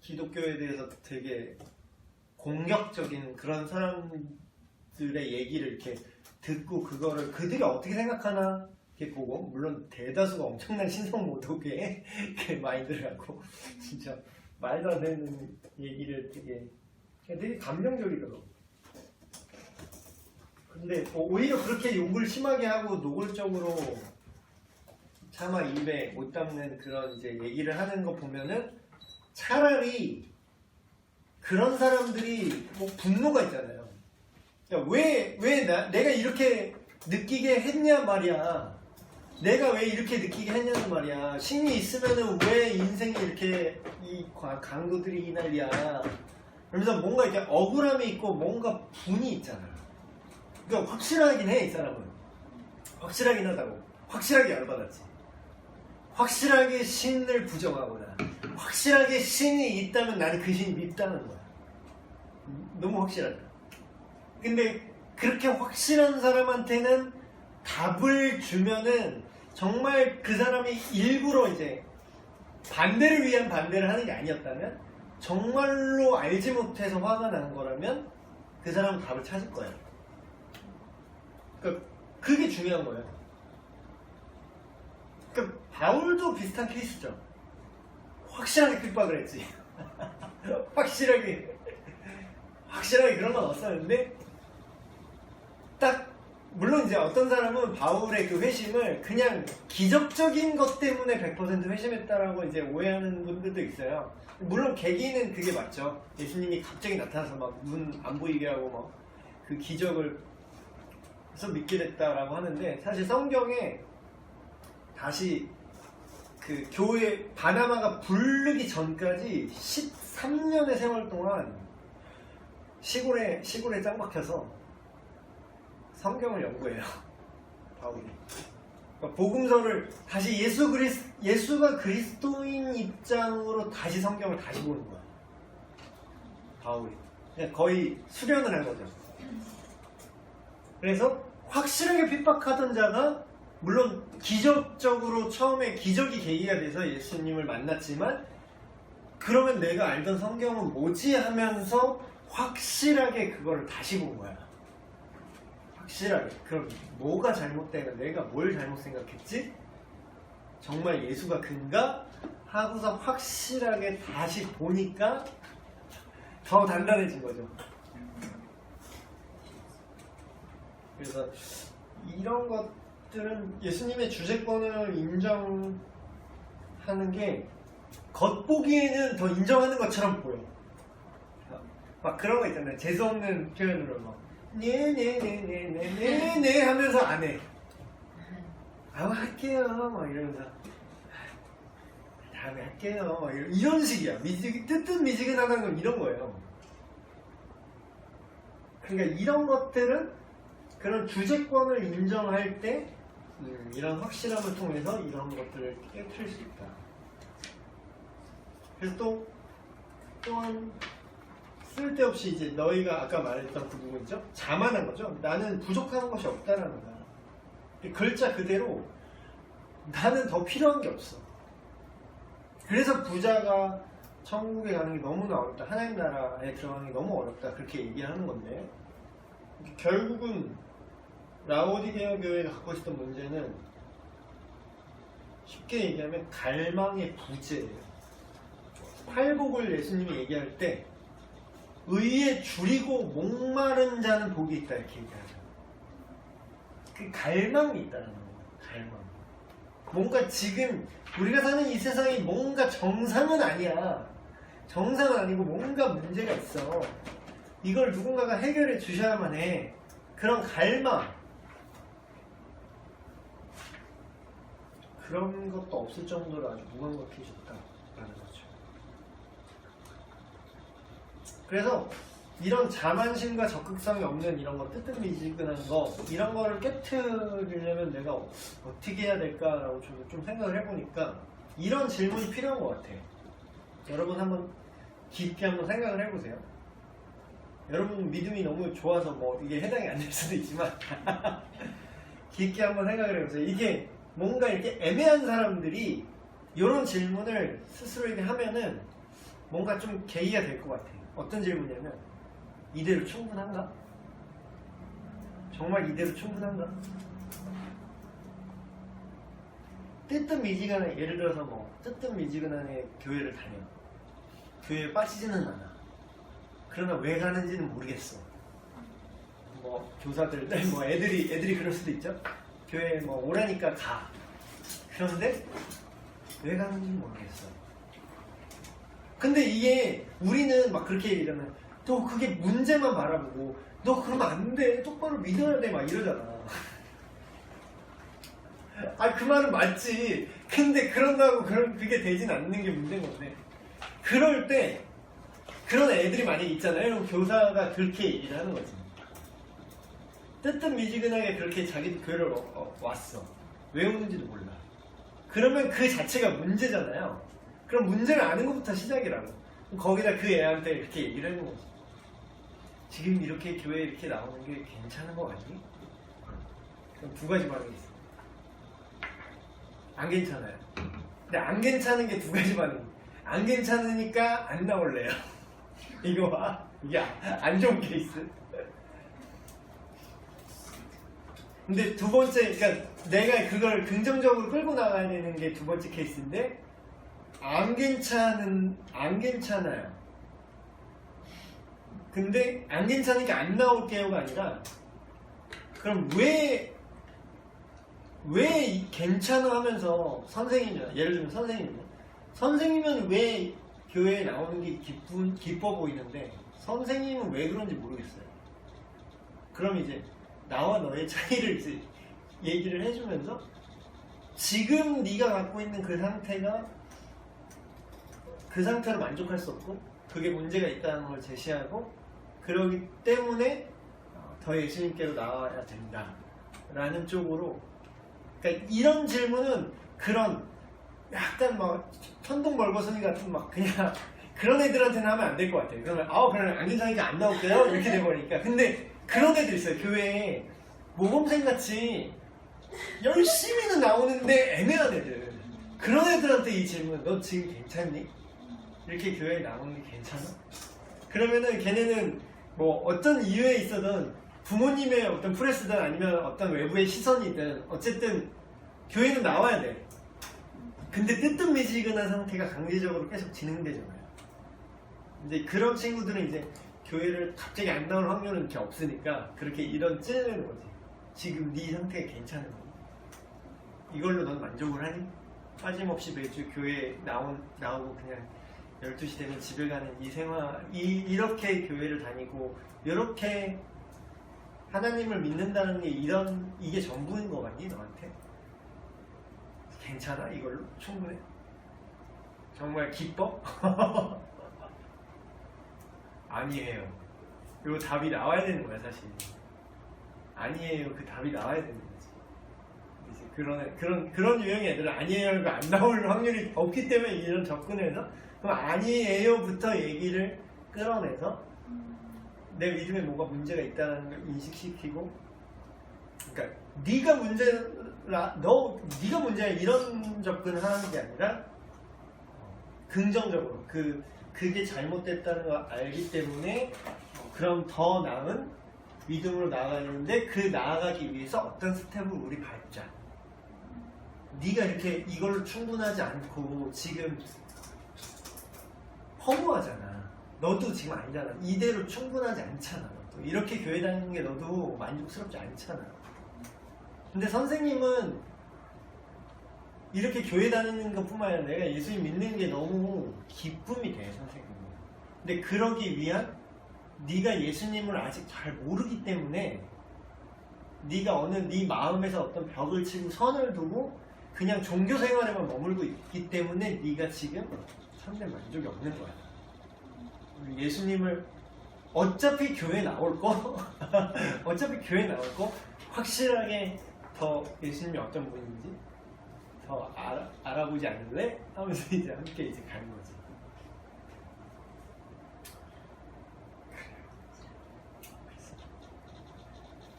A: 기독교에 대해서 되게 공격적인 그런 사람들의 얘기를 이렇게 듣고 그거를 그들이 어떻게 생각하나 이렇게 보고, 물론 대다수가 엄청난 신성 모독의 마인드를 갖고 진짜 말도 안 되는 얘기를 되게 감정적이더라고. 근데 오히려 그렇게 욕을 심하게 하고 노골적으로 차마 입에 못 담는 그런 이제 얘기를 하는 거 보면은 차라리 그런 사람들이 뭐 분노가 있잖아요. 그러니까 내가 이렇게 느끼게 했냐 말이야. 내가 왜 이렇게 느끼게 했냐는 말이야. 신이 있으면은 왜 인생이 이렇게 이 강도들이 이 난리야. 그러면서 뭔가 이렇게 억울함이 있고 뭔가 분이 있잖아. 그러니까 확실하긴 해, 이 사람은. 확실하긴 하다고. 확실하게 열받았지. 확실하게 신을 부정하거나 확실하게 신이 있다면 나는 그 신이 밉다는 거야. 너무 확실하다. 근데 그렇게 확실한 사람한테는 답을 주면은 정말 그 사람이 일부러 이제 반대를 위한 반대를 하는 게 아니었다면 정말로 알지 못해서 화가 난 거라면 그 사람은 답을 찾을 거예요. 그러니까 그게 중요한 거예요. 그러니까 바울도 비슷한 케이스죠. 확실하게 핍박을 했지. 확실하게 그런 건 없었는데 딱 물론 이제 어떤 사람은 바울의 그 회심을 그냥 기적적인 것 때문에 100% 회심했다라고 이제 오해하는 분들도 있어요. 물론 계기는 그게 맞죠. 예수님이 갑자기 나타나서 막 눈 안 보이게 하고 막 그 기적을 해서 믿게 됐다라고 하는데 사실 성경에 다시 그 교회 바나바가 부르기 전까지 13년의 세월 동안 시골에 짱 박혀서 성경을 연구해요. 바울이. 그러니까 복음서를 다시 예수가 그리스도인 입장으로 다시 성경을 다시 보는 거야. 바울이. 그냥 거의 수련을 한 거죠. 그래서 확실하게 핍박하던 자가 물론 기적적으로 처음에 기적이 계기가 돼서 예수님을 만났지만 그러면 내가 알던 성경은 뭐지 하면서 확실하게 그거를 다시 본 거야. 확실하게. 그럼 뭐가 잘못되면 내가 뭘 잘못 생각했지? 정말 예수가 근가? 하고서 확실하게 다시 보니까 더 단단해진 거죠. 그래서 이런 것들은 예수님의 주재권을 인정하는 게 겉보기에는 더 인정하는 것처럼 보여. 막 그런 거 있잖아요. 재수없는 표현으로 막 네네네네네네 하면서 안 해. 할게요 막 이러면서 다음에 할게요 막 이런 식이야. 뜨뜻미지근하다는 건 이런 거예요. 그러니까 이런 것들은 그런 주재권을 인정할 때 이런 확실함을 통해서 이런 것들을 깨트릴 수 있다. 그래서 또한 쓸데없이 이제 너희가 아까 말했던 그 부분이죠. 자만한 거죠. 나는 부족한 것이 없다라는 거야. 글자 그대로 나는 더 필요한 게 없어. 그래서 부자가 천국에 가는 게 너무나 어렵다. 하나님 나라에 들어가는 게 너무 어렵다. 그렇게 얘기하는 건데 결국은 라오디게아 교회가 갖고 있었던 문제는 쉽게 얘기하면 갈망의 부재예요. 팔복을 예수님이 얘기할 때 의에 줄이고 목마른 자는 복이 있다 이렇게 얘기하죠. 그 갈망이 있다는 거예요. 갈망. 뭔가 지금 우리가 사는 이 세상이 뭔가 정상은 아니야. 정상은 아니고 뭔가 문제가 있어. 이걸 누군가가 해결해 주셔야만 해. 그런 갈망. 그런 것도 없을 정도로 아주 무감각해졌다라는 거죠. 그래서 이런 자만심과 적극성이 없는 이런 거, 뜨뜻미지근한 거, 이런 거를 깨트리려면 내가 어떻게 해야 될까라고 좀 생각을 해보니까 이런 질문이 필요한 것 같아요. 여러분 한번 깊게 한번 생각을 해보세요. 여러분 믿음이 너무 좋아서 뭐 이게 해당이 안 될 수도 있지만 깊게 한번 생각을 해보세요. 이게 뭔가 이렇게 애매한 사람들이 이런 질문을 스스로에게 하면은 뭔가 좀 계기가 될 것 같아요. 어떤 질문이냐면 이대로 충분한가? 정말 이대로 충분한가? 뜨뜻미지근한 예를 들어서 뭐 뜨뜻미지근한 교회를 다녀. 교회에 빠지지는 않아. 그러나 왜 가는지는 모르겠어. 뭐 교사들 뭐 애들이 그럴 수도 있죠. 교회 뭐 오라니까 가. 그런데 왜 가는지 모르겠어. 근데 이게 우리는 막 그렇게 얘기하면 또 그게 문제만 바라보고 너 그러면 안 돼. 똑바로 믿어야 돼. 막 이러잖아. 아, 그 말은 맞지. 근데 그런다고 그게 되진 않는 게 문제인 건데. 그럴 때 그런 애들이 많이 있잖아요. 그럼 교사가 그렇게 얘기를 하는 거지. 뜨뜻미지근하게 그렇게 자기도 교회를 왔어. 왜 오는지도 몰라. 그러면 그 자체가 문제잖아요. 그럼 문제를 아는 것부터 시작이라고. 거기다 그 애한테 이렇게 얘기를 하는 거지. 지금 이렇게 교회에 이렇게 나오는 게 괜찮은 거 같니? 그럼 두 가지 반응이 있어. 안 괜찮아요. 근데 안 괜찮은 게 두 가지 반응. 안 괜찮으니까 안 나올래요. 이거 봐. 이게 안 좋은 케이스. 근데 두 번째, 그러니까 내가 그걸 긍정적으로 끌고 나가야 되는 게 두 번째 케이스인데, 안 괜찮아요. 근데 안 괜찮으니까 안 나올게요가 아니라, 그럼 왜 괜찮아 하면서 선생님이야. 예를 들면 선생님은 왜 교회에 나오는 게 기뻐 보이는데 선생님은 왜 그런지 모르겠어요. 그럼 이제 나와 너의 차이를 이제 얘기를 해주면서 지금 네가 갖고 있는 그 상태가 그 상태로 만족할 수 없고 그게 문제가 있다는 걸 제시하고 그러기 때문에 더 예수님께로 나와야 된다 라는 쪽으로. 그러니까 이런 질문은 그런 약간 막 천둥벌거숭이 같은 막 그냥 그런 애들한테는 하면 안 될 것 같아요. 그러면 그러면 안 괜찮으니까 안 나올게요 이렇게 돼버리니까. 근데 그런 애들 있어요. 교회에 모범생 같이 열심히는 나오는데 애매한 애들. 그런 애들한테 이 질문, 너 지금 괜찮니? 이렇게 교회에 나오는 게 괜찮아? 그러면은 걔네는 뭐 어떤 이유에 있어든 부모님의 어떤 프레스든 아니면 어떤 외부의 시선이든 어쨌든 교회는 나와야 돼. 근데 뜨뜻미지근한 상태가 강제적으로 계속 진행되잖아요. 이제 그런 친구들은 이제 교회를 갑자기 안 나올 확률은 이렇게 없으니까 그렇게 이런 찌르는 거지. 지금 네 상태가 괜찮은 거니? 이걸로 넌 만족을 하니? 빠짐없이 매주 교회에 나오고 그냥 12시 되면 집에 가는 이 생활, 이렇게 교회를 다니고 이렇게 하나님을 믿는다는 게 이게 전부인 거 같니 너한테? 괜찮아? 이걸로? 충분해? 정말 기뻐? 아니에요. 요 답이 나와야 되는 거야 사실. 아니에요. 그 답이 나와야 되는 거지. 이제 그런 유형의 애들은 아니에요가 안 나올 확률이 없기 때문에 이런 접근해서 그럼 아니에요부터 얘기를 끌어내서 내 믿음에 뭐가 문제가 있다는 걸 인식시키고, 그러니까 네가 문제야 이런 접근을 하는 게 아니라 긍정적으로 그게 잘못됐다는 걸 알기 때문에 그럼 더 나은 믿음으로 나아가는데 그 나아가기 위해서 어떤 스텝을 우리 밟자. 네가 이렇게 이걸로 충분하지 않고 지금 허무하잖아. 너도 지금 아니잖아. 이대로 충분하지 않잖아. 너도. 이렇게 교회 다니는 게 너도 만족스럽지 않잖아. 근데 선생님은 이렇게 교회 다니는 것뿐만 아니라 내가 예수님 믿는 게 너무 기쁨이 돼, 선생님은. 근데 그러기 위한 네가 예수님을 아직 잘 모르기 때문에 네가 네 마음에서 어떤 벽을 치고 선을 두고 그냥 종교 생활에만 머물고 있기 때문에 네가 지금 참된 만족이 없는 거야. 예수님을 어차피 교회 나올 거 확실하게 더 예수님이 어떤 분인지 더 알아보지 않을래? 하면서 이제 함께 이제 가는 거지.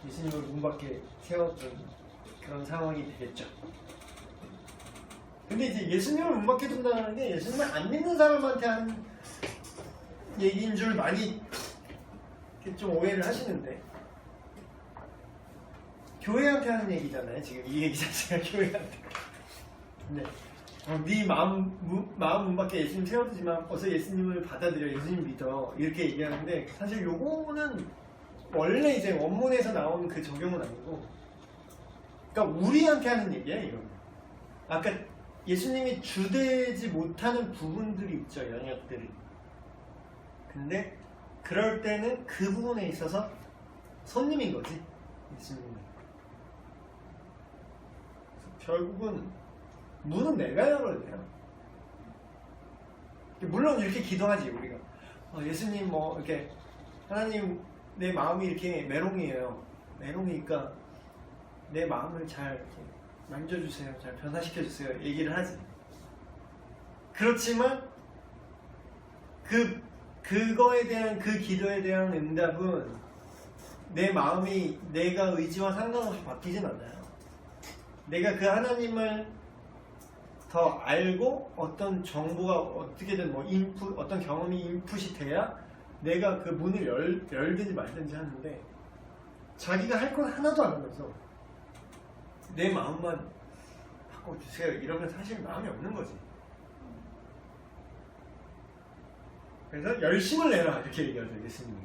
A: 예수님을 문 밖에 세웠던 그런 상황이 되겠죠. 근데 이제 예수님을 문 밖에 둔다는 게 예수님을 안 믿는 사람한테 하는 얘기인 줄 많이 좀 오해를 하시는데, 교회한테 하는 얘기잖아요. 지금 이 얘기 자체가 교회한테. 근데 네 마음 문 밖에 예수님 세워두지만 어서 예수님을 받아들여, 예수님 믿어, 이렇게 얘기하는데 사실 요거는 원래 이제 원문에서 나온 그 적용은 아니고, 그러니까 우리한테 하는 얘기야 이건. 아까 예수님이 주되지 못하는 부분들이 있죠, 영역들이. 근데 그럴 때는 그 부분에 있어서 손님인 거지, 예수님은. 결국은 문은 내가 열어야 돼요. 물론 이렇게 기도하지, 우리가. 예수님 뭐 이렇게 하나님, 내 마음이 이렇게 메롱이에요. 메롱이니까 내 마음을 잘 이렇게 만져주세요, 잘 변화시켜주세요, 얘기를 하지. 그렇지만 그거에 대한, 그 기도에 대한 응답은 내 마음이 내가 의지와 상관없이 바뀌진 않아요. 내가 그 하나님을 더 알고 어떤 정보가 어떻게든 뭐 인풋, 어떤 경험이 인풋이 돼야 내가 그 문을 열든지 말든지 하는데, 자기가 할 건 하나도 안 하면서 내 마음만 바꿔주세요 이러면 사실 마음이 없는 거지. 그래서 열심을 내라 이렇게 얘기하죠, 예수님이.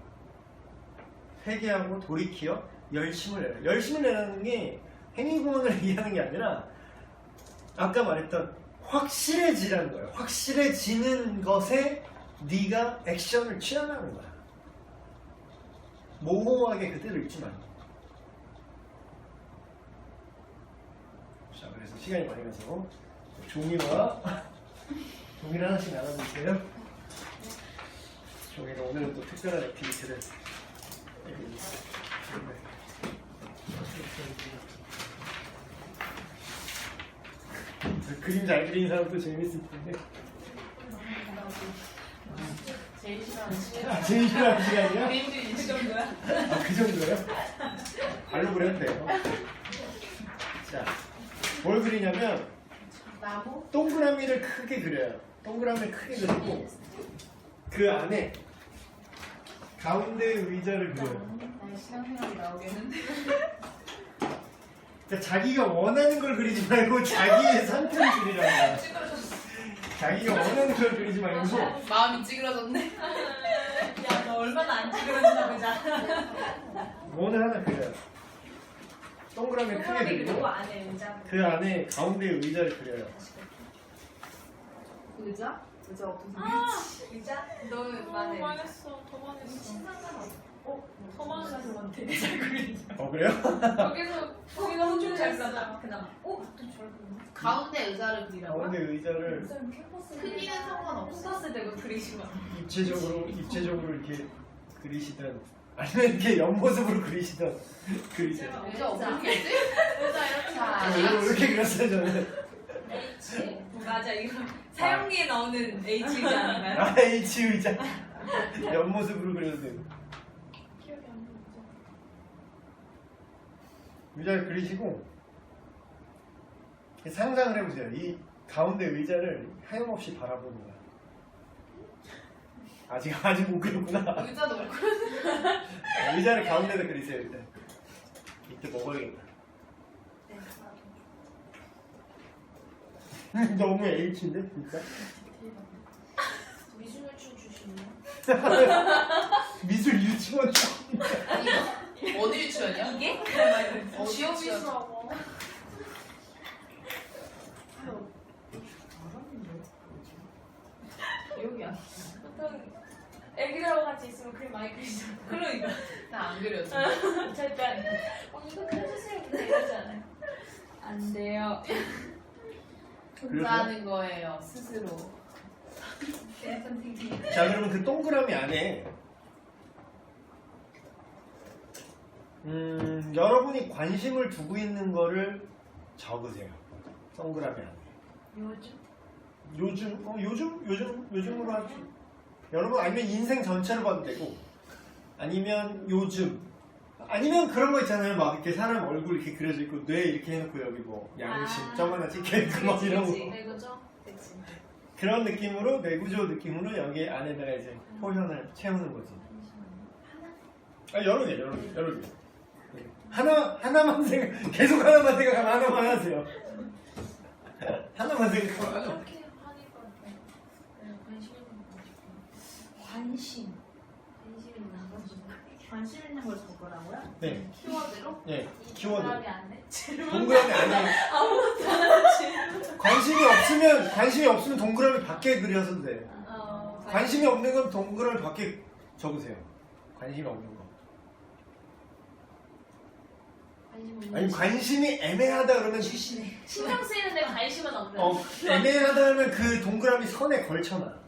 A: 회개하고 돌이키어 열심을 내라. 열심을 내라는 게 행위구원을 얘기하는 게 아니라 아까 말했던 확실해지라는 거예요. 확실해지는 것에 네가 액션을 취하라는 거야. 모호하게 그대로 있지 말고. 자, 그래서 시간이 많이 가서 종이와 종이를 하나씩 나눠주세요. 종이가 오늘은 또 특별한 액티비티를 그림 잘 그리는 사람도 재밌을 텐데.
B: 제일 싫어하는 시간.
A: 아, 제일 싫어하는 시간이야?
B: 그림들이 그 정도야?
A: 아, 그 정도요? 발로 그려도 돼요. 자, 뭘 그리냐면
B: 나무?
A: 동그라미를 크게 그려요. 동그라미를 크게 그리고 그 안에 가운데 의자를 그려요.
B: 나의 신앙생활이 나오겠는데.
A: 그러니까 자기가 원하는 걸 그리지 말고 자기의 상태를 그리라는 거야. 자기가 원하는 걸 그리지 말고
B: 마음이 찌그러졌네. 야, 너 얼마나 안 찌그러졌나 보자.
A: 원을 하나 그려요. 동그라미 크게 그리고
B: 안에 의자.
A: 그 안에 가운데 의자를 그려요.
B: 의자? 의자 없어서. 의자? 너 만에.
C: 망했어. 더 망했어. 더 망했어.
B: 되게 잘 그리지.
A: 그래요?
C: 여기서 거기가
B: 엄청 잘
C: 혼자
B: 그렸다.
C: 그나마. 좀잘 그렸네.
B: 가운데 의자를 그리라고?
A: 가운데 의자를
B: 크기는 상관없어. 컴퍼스 대고 그리시면.
A: 입체적으로 이렇게 그리시든 아니면 이렇게 옆모습으로 그리시든 그리세요.
B: 의자 어떻게 지 의자 이렇게. 자,
A: 이렇게 그렸어요 저는.
C: H.
B: 맞아, 이거 사용기에 나오는 H 의자 아닌가요?
A: H 의자. 옆모습으로 그려도 돼요.
C: 기억이 안 나죠.
A: 의자를 그리시고 상상을 해보세요. 이 가운데 의자를 하염없이 바라보는 거야. 아직 못 그렸구나.
B: 의자도 왜
A: 의자를 가운데다 그리세요 일단. 이때 먹어야겠다. 너무 H인데 진짜?
C: 미술출 주시네요.
A: 미술 유치원
B: 어디 유치원이야? 이게?
C: 지역 미술하고.
B: 기억이 안 나.
C: 보통 애기들하고 같이 있으면 그림 많이 그리죠.
B: 그러니까 나 안 그렸어.
C: 절대 이거 그려주세요. 근데 이러지 않아요.
B: 안 돼요. 혼자
A: 그래서요?
B: 하는 거예요, 스스로.
A: 자 그러면 그 동그라미 안에 여러분이 관심을 두고 있는 거를 적으세요. 동그라미 안에. 요즘으로 하지. 여러분 아니면 인생 전체로 봐도 되고, 아니면 요즘, 아니면 그런 거 있잖아요. 막 이렇게 사람 얼굴 이렇게 그려져 있고 뇌 이렇게 해놓고 여기 뭐 양심 점 하나 찍혀 있고 막 이런 거.
C: 네, 그죠? 그치.
A: 그런 느낌으로 내구조 느낌으로 여기 안에다가 이제 포션을 채우는 거지. 여러 개. 하나만 계속 하나만 생각하면 하나만 하세요. 하나만 생각하면.
C: 이렇게 하니까 관심 있는 거 같아. 관심 있는 거.
B: 관심 있는 걸 적으라고요?
A: 네.
C: 키워드로?
A: 예.
C: 이
A: 키워드.
C: 동그라미 안에?
A: 동그라미 안에
B: 아무것도 안 하지.
A: 관심이 없으면 동그라미 밖에 그려서 돼. 관심이 없는 건 동그라미 밖에 적으세요. 관심이 없는 거.
C: 관심 없는
A: 아니 관심이 애매하다 그러면
C: 신경 쓰이는데 관심은 없는
A: 애매하다 하면 그 동그라미 선에 걸쳐놔.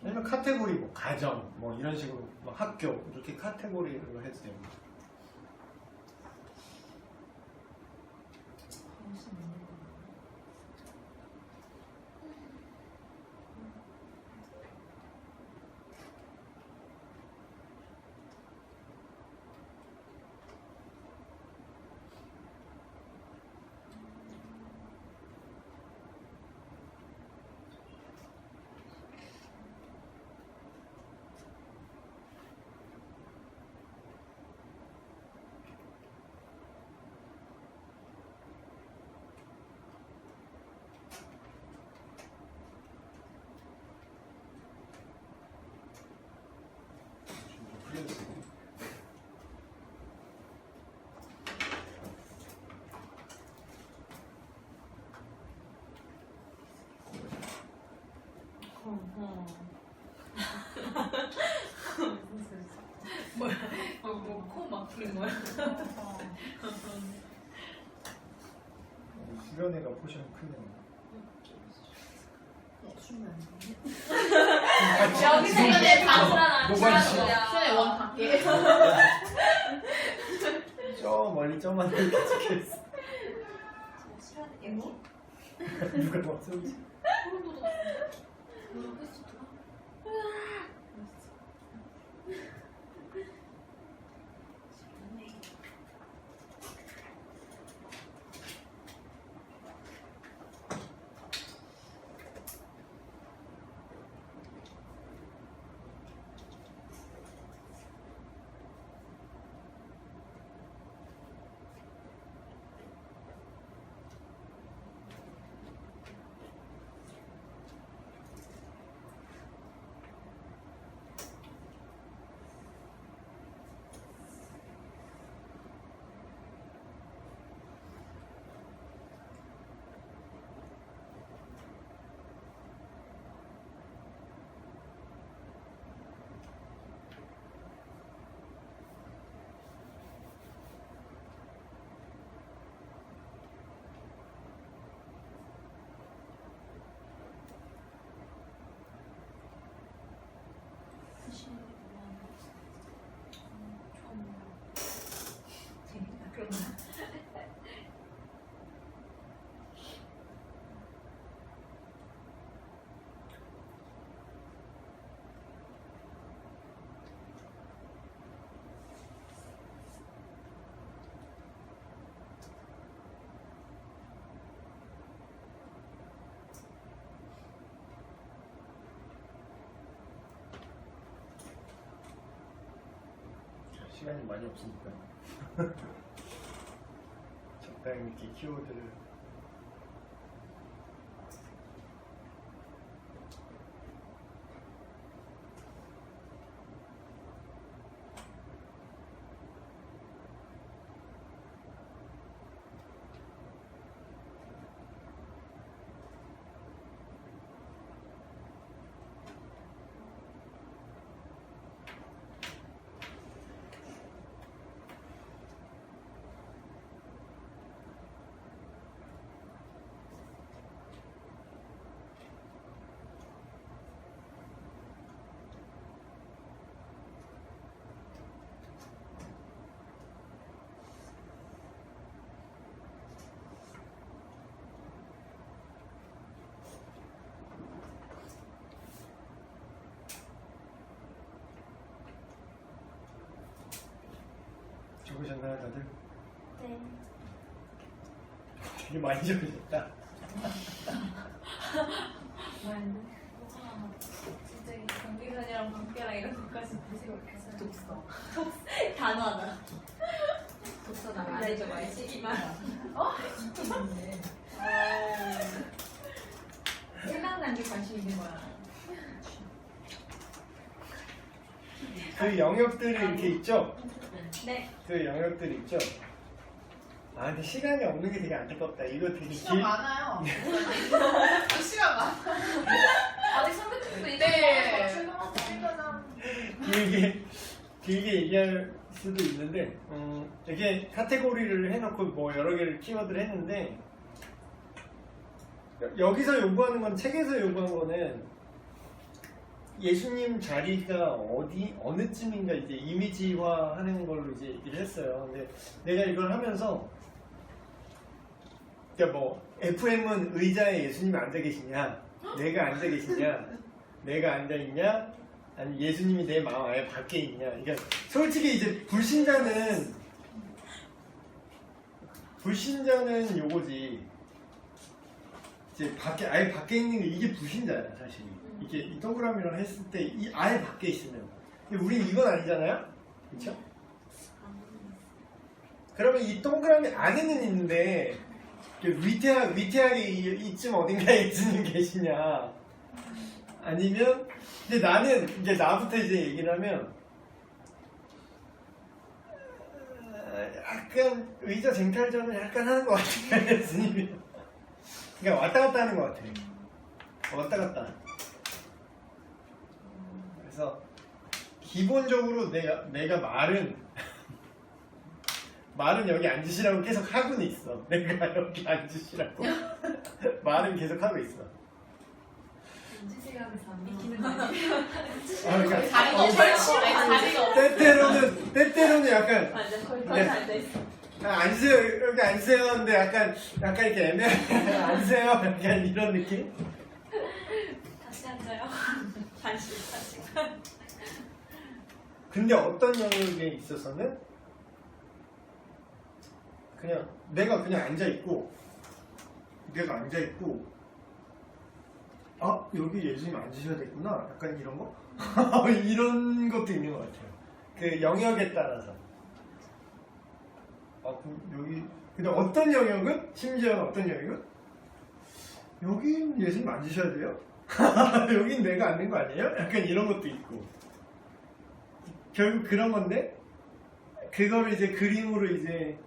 A: 아니면 카테고리 뭐 가정 뭐 이런 식으로 뭐 학교 이렇게 카테고리로 해도 됩니다.
B: 관심 있는 거. 뭐야? 코막 부린 거야?
A: 수련회가 포션 크네.
B: 춤을 안 돼.
C: 여기서 이제 방수랑
A: 노관심.
C: 안주라는 거야
B: 수련회 원 밖에.
A: 저 멀리 저만 이렇게 찍혀있어.
C: 뭐?
A: 누가 더 쏘지?
C: 소름 돋았어 뭐야 퀘스트가?
B: 재밌다. 그런 거.
A: 시간이 많이 없으니까 적당히 이렇게 키워드를 적으셨나요 다들?
C: 네
A: 되게 많이 적으셨다.
B: 뭐였는데?
C: 진짜 이 경비선이랑 관계랑 이런 것까지 보시고 있겠어요
B: 독서.
C: 단어 하나
B: 독서 나
C: 안 해줘 말지 이만
B: 어? 진짜 좋네.
C: 생각
B: 관심 있는 거야.
A: 그 영역들이 이렇게 있죠?
C: 네.
A: 그 영역들이 있죠? 아 근데 시간이 없는 게 되게 안타깝다. 이거 되게
D: 시간 많아요. 시간 많아.
C: 아직 300분도
D: 네.
C: 있는데.
A: 길게 얘기할 수도 있는데 이게 카테고리를 해놓고 뭐 여러 개를 키워드를 했는데 여기서 요구하는 건 책에서 요구한 거는 예수님 자리가 어느 쯤인가 이제 이미지화하는 걸로 이제 얘기를 했어요. 근데 내가 이걸 하면서 그러니까 뭐 FM은 의자에 예수님이 앉아 계시냐, 내가 앉아 계시냐, 내가 앉아 있냐, 아니 예수님이 내 마음 아예 밖에 있냐. 그러니까 솔직히 이제 불신자는 요거지. 이제 아예 밖에 있는 게 이게 불신자야 사실. 이게 이 동그라미랑 했을 때 이 아예 밖에 있으면. 근데 우린 이건 아니잖아요, 그렇죠? 그러면 이 동그라미 안에는 있는데 위태하게 이쯤 어딘가에 예수님 계시냐? 아니면 근데 나는 이제 나부터 이제 얘기를 하면 약간 의자 쟁탈전을 약간 하는 것 같아요. 예수님이. 그러니까 왔다 갔다 하는 것 같아요. 왔다 갔다. 그래서 기본적으로 내가 말은 여기 앉으시라고 계속 하고는 있어. 내가 여기 앉으시라고 말은 계속 하고 있어.
C: 시간에서 안 믿기는 거 아니에요?
A: 그러니까
D: 자리가 없어요. 자리가 없어요.
A: 때때로는 약간
B: 맞아, 거의
A: 네.
B: 거의 앉아있어.
A: 앉으세요, 여기 앉으세요 하는데 약간 이렇게 애매하게 앉으세요 약간 이런 느낌?
C: 다시 앉아요.
B: 다시.
A: 근데 어떤 영역에 있어서는 그냥 내가 그냥 앉아있고 아 여기 예수님 앉으셔야 되겠구나 약간 이런 거? 이런 것도 있는 것 같아요. 그 영역에 따라서 그럼 여기 근데 어떤 영역은 심지어 어떤 영역은 여긴 예수님 앉으셔야 돼요? 여긴 내가 앉는 거 아니에요? 약간 이런 것도 있고 결국 그런 건데 그거를 이제 그림으로 이제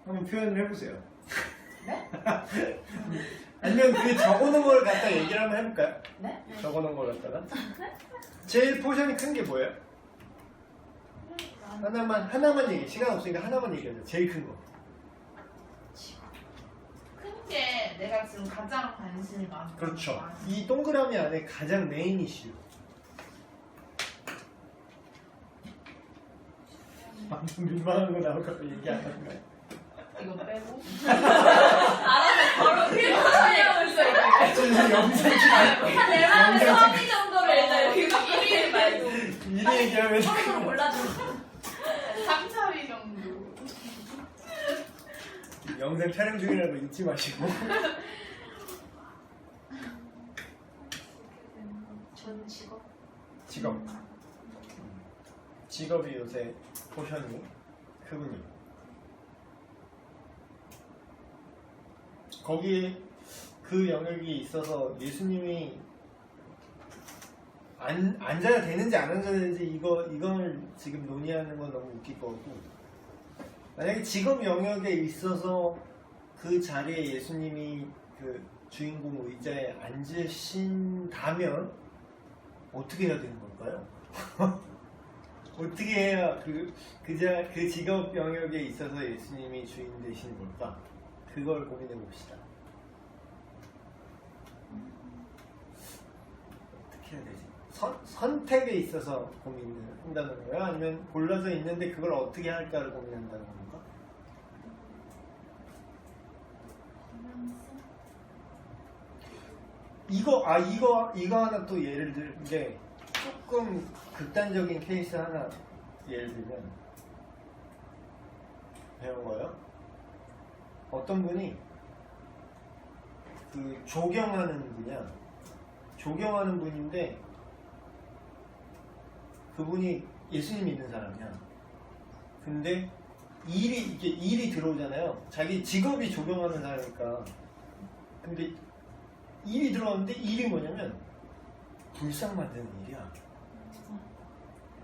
A: 한번 표현을 해보세요.
D: 네?
A: 아니면 그 적어놓은 걸 갖다 얘기를 한번 해볼까요?
D: 네?
A: 적어놓은 걸 갖다가 제일 포션이 큰 게 뭐예요? 하나만 얘기해. 시간 없으니까 하나만 얘기하자. 제일 큰 거.
D: 큰 게 내가 지금 가장 관심이 많아.
A: 그렇죠. 이 동그라미 안에 가장 메인 이슈. 좀 민망한 거 나올까 봐 얘기 안 하는 거야.
D: 이거 빼고.
B: 알아서 바로 필터하고 있어요.
A: 지금 영상
C: 내 마음에서 3위 정도를 일단
B: 이거 1위 말고.
A: 미리 얘기하면
B: 서로 몰라줘.
D: 3차위 정도.
A: 영상 촬영 중이라고 잊지 마시고.
C: 전 직업.
A: 직업이 요새 포션이 크군요. 거기에 그 영역이 있어서 예수님이 앉아야 되는지 안 앉아야 되는지 이걸 지금 논의하는 건 너무 웃길 것 같고, 만약에 직업 영역에 있어서 그 자리에 예수님이 그 주인공 의자에 앉으신다면 어떻게 해야 되는 걸까요? 어떻게 해야 그 직업 영역에 있어서 예수님이 주인 되시는 걸까? 그걸 고민해 봅시다. 어떻게 해야 되지? 선택에 있어서 고민을 한다는 거야? 아니면 골라져 있는데 그걸 어떻게 할까를 고민한다는 건가? 이거 하나 또 예를 들는 게 조금 극단적인 케이스 하나 예를 들면 배운 거예요. 어떤 분이 그 조경하는 분이야. 조경하는 분인데 그분이 예수님 믿는 사람이야. 근데 일이 들어오잖아요. 자기 직업이 조경하는 사람이니까. 근데 일이 들어왔는데 일이 뭐냐면 불상 만드는 일이야.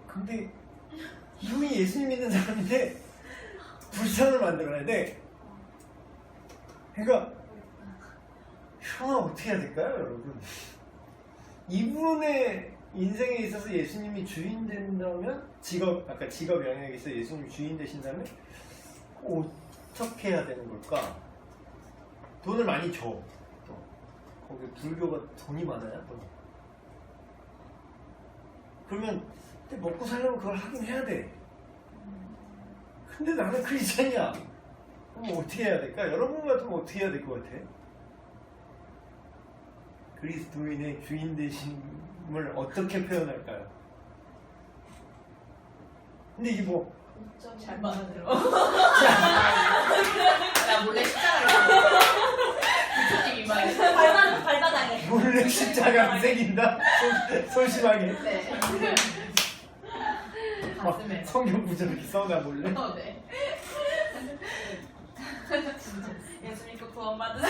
A: 근데 이분이 예수님 믿는 사람인데 불상을 만들어야 돼. 그러니까 형아 어떻게 해야 될까요, 여러분? 이분의 인생에 있어서 예수님이 주인 된다면 아까 직업 영역에 있어 예수님이 주인 되신다면 어떻게 해야 되는 걸까? 돈을 많이 줘. 또 거기 불교가 돈이 많아요. 또. 그러면 먹고 살려면 그걸 하긴 해야 돼. 근데 나는 크리스찬이야. 그럼 어떻게 해야 될까? 여러분 같으면 어떻게 해야 될 것 같아? 그리스도인의 주인 되심을 어떻게 표현할까요? 근데 이게 뭐
B: 잘 만들어.
D: 나 몰래 십자가를 부처님 이마에.
B: 발바닥에.
A: 몰래 십자가 새긴다? 소심하게.
D: 네. 가슴에.
A: 성경 구절을 써나 몰래?
D: 네.
B: 예수 믿고 구원받은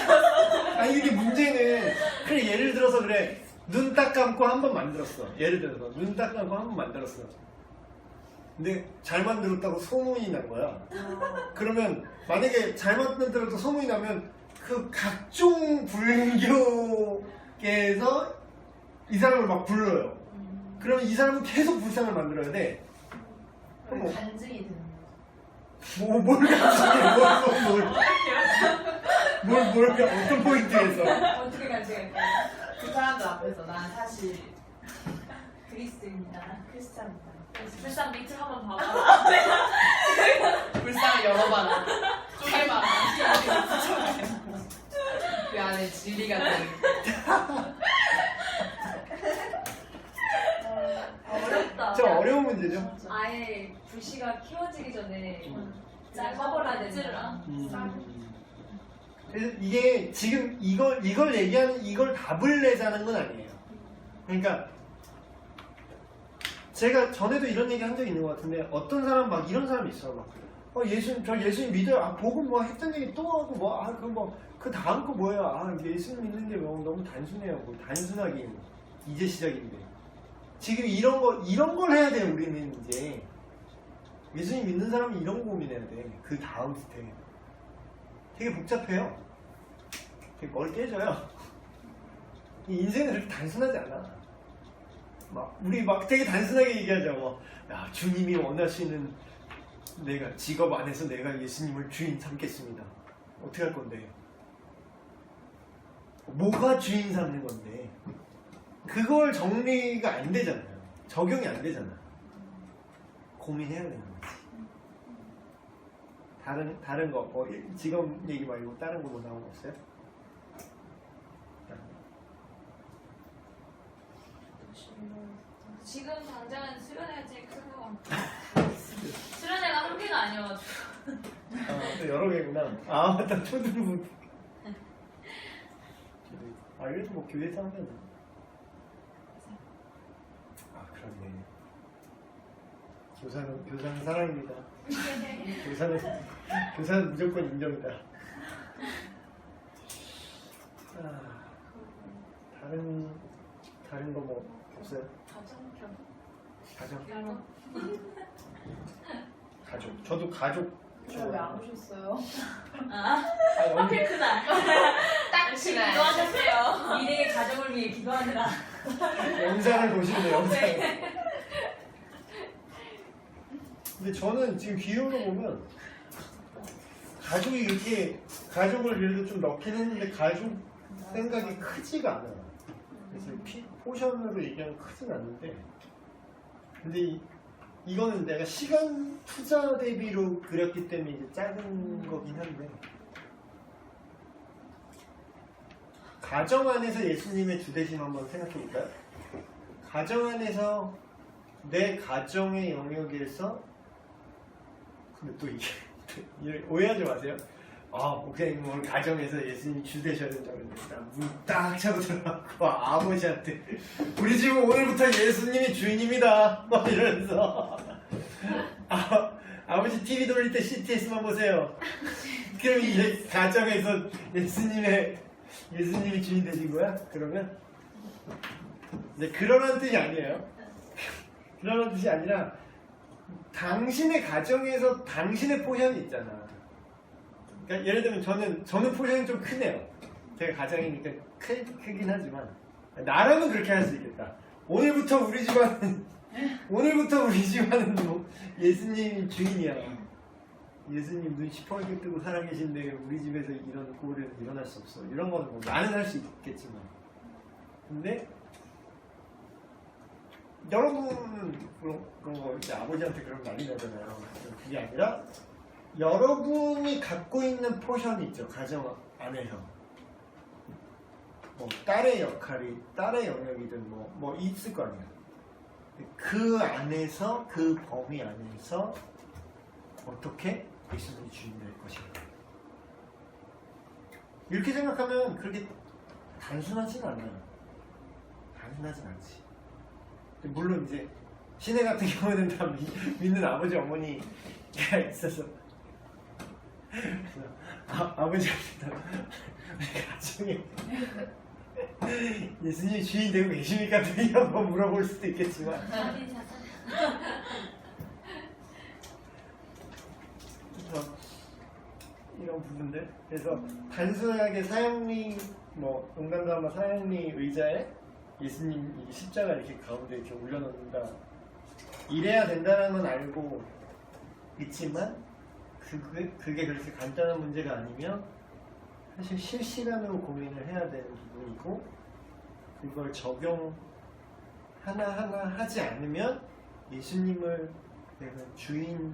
A: 아니 이게 문제는 그래 예를 들어서 그래 눈 딱 감고 한 번 만들었어. 예를 들어서 눈 딱 감고 한 번 만들었어. 근데 잘 만들었다고 소문이 난 거야. 그러면 만약에 잘 만들어도 소문이 나면 그 각종 불교계에서 이 사람을 막 불러요. 그러면 이 사람은 계속 불상을 만들어야 돼. 그럼 뭐,
D: 간증이 되는 거죠.
A: 뭘 간증해? 뭘 어떤 포인트에서?
B: 어떻게 간증할까요?
D: 그 사람들 앞에서 난 사실
B: 그리스도입니다.
C: 크리스찬입니다.
B: 불상 밑을 한번 봐봐.
D: 불쌍을 열어봐라. 쪼개봐라. 그 안에 진리가 들어있고.
C: 어렵다.
A: 저 어려운 문제죠.
C: 아예 불씨가 키워지기 전에
B: 써버려야
C: 써버려야
B: 되나?
C: 되나?
A: 그래서 이게 지금 이걸 얘기하는 이걸 답을 내자는 건 아니에요. 그러니까 제가 전에도 이런 얘기 한 적이 있는 것 같은데 어떤 사람 막 이런 사람이 있어 막 예수님 믿어요. 보고 뭐 했던 얘기 또 하고 그 다음 거 뭐예요? 예수님 믿는 게 너무 단순해요. 뭐 단순하긴 이제 시작인데 지금 이런 걸 해야 돼요. 우리는 이제 예수님 믿는 사람이 이런 거 고민해야 돼. 그 다음 스텝 되게 복잡해요. 되게 머리 깨져요. 이 인생은 그렇게 단순하지 않아. 우리 되게 단순하게 얘기하죠. 야, 주님이 원하시는 내가 직업 안에서 내가 예수님을 주인 삼겠습니다. 어떻게 할 건데? 뭐가 주인 삼는 건데? 그걸 정리가 안 되잖아요. 적용이 안 되잖아. 고민해야 되는 거지. 다른 거, 직업 얘기 말고 다른 거 뭐 나온 거 없어요?
C: 지금 당장은 수련회가 제일 큰 거.
B: 수련회가 한 개가 아니어가지고.
A: 또 여러 개구나. 맞다. 초등부. 이래도 뭐 교회에서 하면. 그렇네. 교사는 사랑입니다. 교사는 무조건 인정이다. 다른 거 뭐 없어요? 가족. 저도 가족.
D: 왜안 오셨어요?
B: 하필 그날.
D: 딱
B: 열심히
D: 그날.
B: 기도하셨어요. 미래의 가정을 위해 기도하느라.
A: 영상을 보시면 영상. 근데 저는 지금 비유로 보면 가족이 이렇게 가족을 그래도 좀 넣긴 했는데 가족 생각이 크지가 않아요. 그래서 포션으로 얘기하면 크진 않는데 근데 이거는 내가 시간 투자 대비로 그렸기 때문에 이제 작은 거긴 한데 가정 안에서 예수님의 주대심 한번 생각해 볼까요? 가정 안에서 내 가정의 영역에서 근데 또 이게 오해하지 마세요. 목사님 오늘 가정에서 예수님 주되셔야 된다고 했는데 문 딱 차고 들어가고 아버지한테 우리 집은 오늘부터 예수님이 주인입니다 막 이러면서 아버지 TV 돌릴 때 CTS만 보세요. 그럼 이제 가정에서 예수님이 주인 되신 거야? 그러면 이제 그러라는 뜻이 아니에요. 그러라는 뜻이 아니라 당신의 가정에서 당신의 포션이 있잖아. 그러니까 예를 들면 저는 포션이 좀 크네요. 제가 가장이니까 크긴 하지만 나라면 그렇게 할 수 있겠다. 오늘부터 우리 집안은 뭐 예수님이 주인이야. 예수님 눈 시퍼렇게 뜨고 살아계신데 우리 집에서 이런 꼴은 일어날 수 없어. 이런 거는 뭐 나는 할 수 있겠지만, 근데 여러분은 그런 거 이제 아버지한테 그런 난리 나잖아요. 그게 아니라 여러분이 갖고 있는 포션이 있죠. 가정 안에서 뭐 딸의 역할이, 딸의 영역이든 뭐 있을 거 아니야. 그 안에서, 그 범위 안에서 어떻게 예수님이 주인 될 것인가. 이렇게 생각하면 그렇게 단순하진 않아요. 단순하진 않지. 물론 이제 시내 같은 경우는 다 믿는 아버지 어머니가 있어서 아버지한테 우리 가정에 예수님이 주인 되고 계십니까? 되게 한번 물어볼 수도 있겠지만 그래서 이런 부분들, 그래서 단순하게 사형리 뭐 농담삼아 사형리 의자에 예수님 이 십자가 이렇게 가운데 이렇게 올려놓는다, 이래야 된다는 건 알고 있지만 그게 그렇게 간단한 문제가 아니면 사실 실시간으로 고민을 해야 되는 부분이고, 그걸 적용 하나하나 하지 않으면 예수님을 내가 주인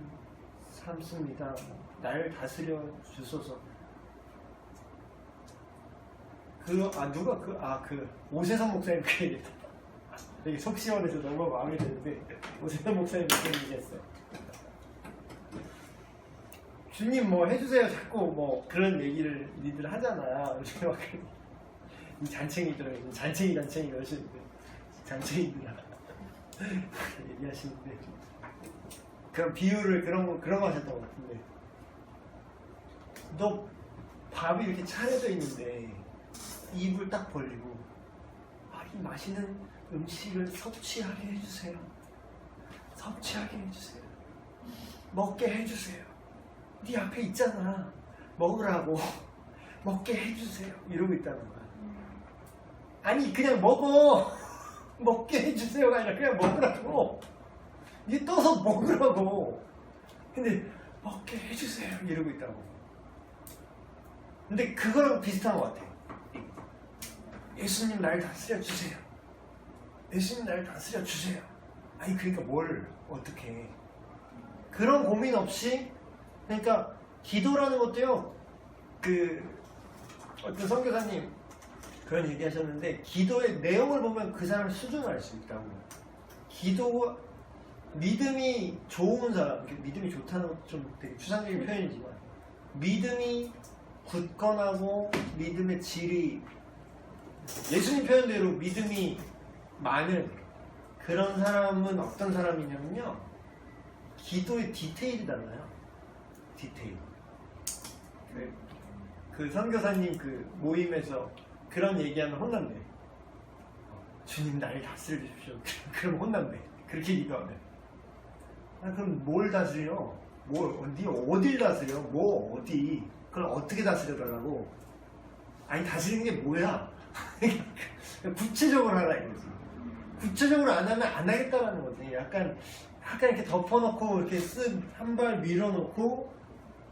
A: 삼습니다, 날 다스려 주소서, 오세선 목사님 그 얘기했다. 되게 속 시원해서 너무 마음에 드는데, 오세선 목사님 그런 얘기했어요. 주님 뭐 해주세요 자꾸 뭐 그런 얘기를 니들 하잖아. 이 잔챙이들 잔챙이 그러시는데, 잔챙이들아 얘기하시는데 그런 비유를 그런 거 하셨던 것 같은데, 너 밥이 이렇게 차려져 있는데 입을 딱 벌리고 이 맛있는 음식을 섭취하게 해주세요, 먹게 해주세요, 네 앞에 있잖아, 먹으라고, 먹게 해주세요 이러고 있다는 거야. 아니 그냥 먹어, 먹게 해주세요가 아니라 그냥 먹으라고, 네 떠서 먹으라고, 근데 먹게 해주세요 이러고 있다고. 근데 그거랑 비슷한 것 같아. 예수님 날 다스려 주세요, 예수님 날 다스려 주세요. 아니 그러니까 뭘 어떻게, 그런 고민 없이, 그러니까 기도라는 것도요, 어떤 선교사님 그런 얘기 하셨는데, 기도의 내용을 보면 그 사람 수준을 알 수 있다고. 믿음이 좋은 사람, 믿음이 좋다는 것도 좀 되게 추상적인 표현이지만, 믿음이 굳건하고 믿음의 질이, 예수님 표현대로 믿음이 많은 그런 사람은 어떤 사람이냐면요, 기도의 디테일이 달라요. 디테일. 그 선교사님 그 모임에서 그런 얘기하면 혼난대. 주님 날 다스려 주십시오. 그럼 혼난대. 그렇게 기도하면. 그럼 뭘 다스려? 어딜 다스려? 어디? 그걸 어떻게 다스려 달라고? 아니 다스리는 게 뭐야? 구체적으로 하라 이거지. 구체적으로 안 하면 안 하겠다라는 거지. 약간 이렇게 덮어놓고 이렇게 한 발 밀어놓고,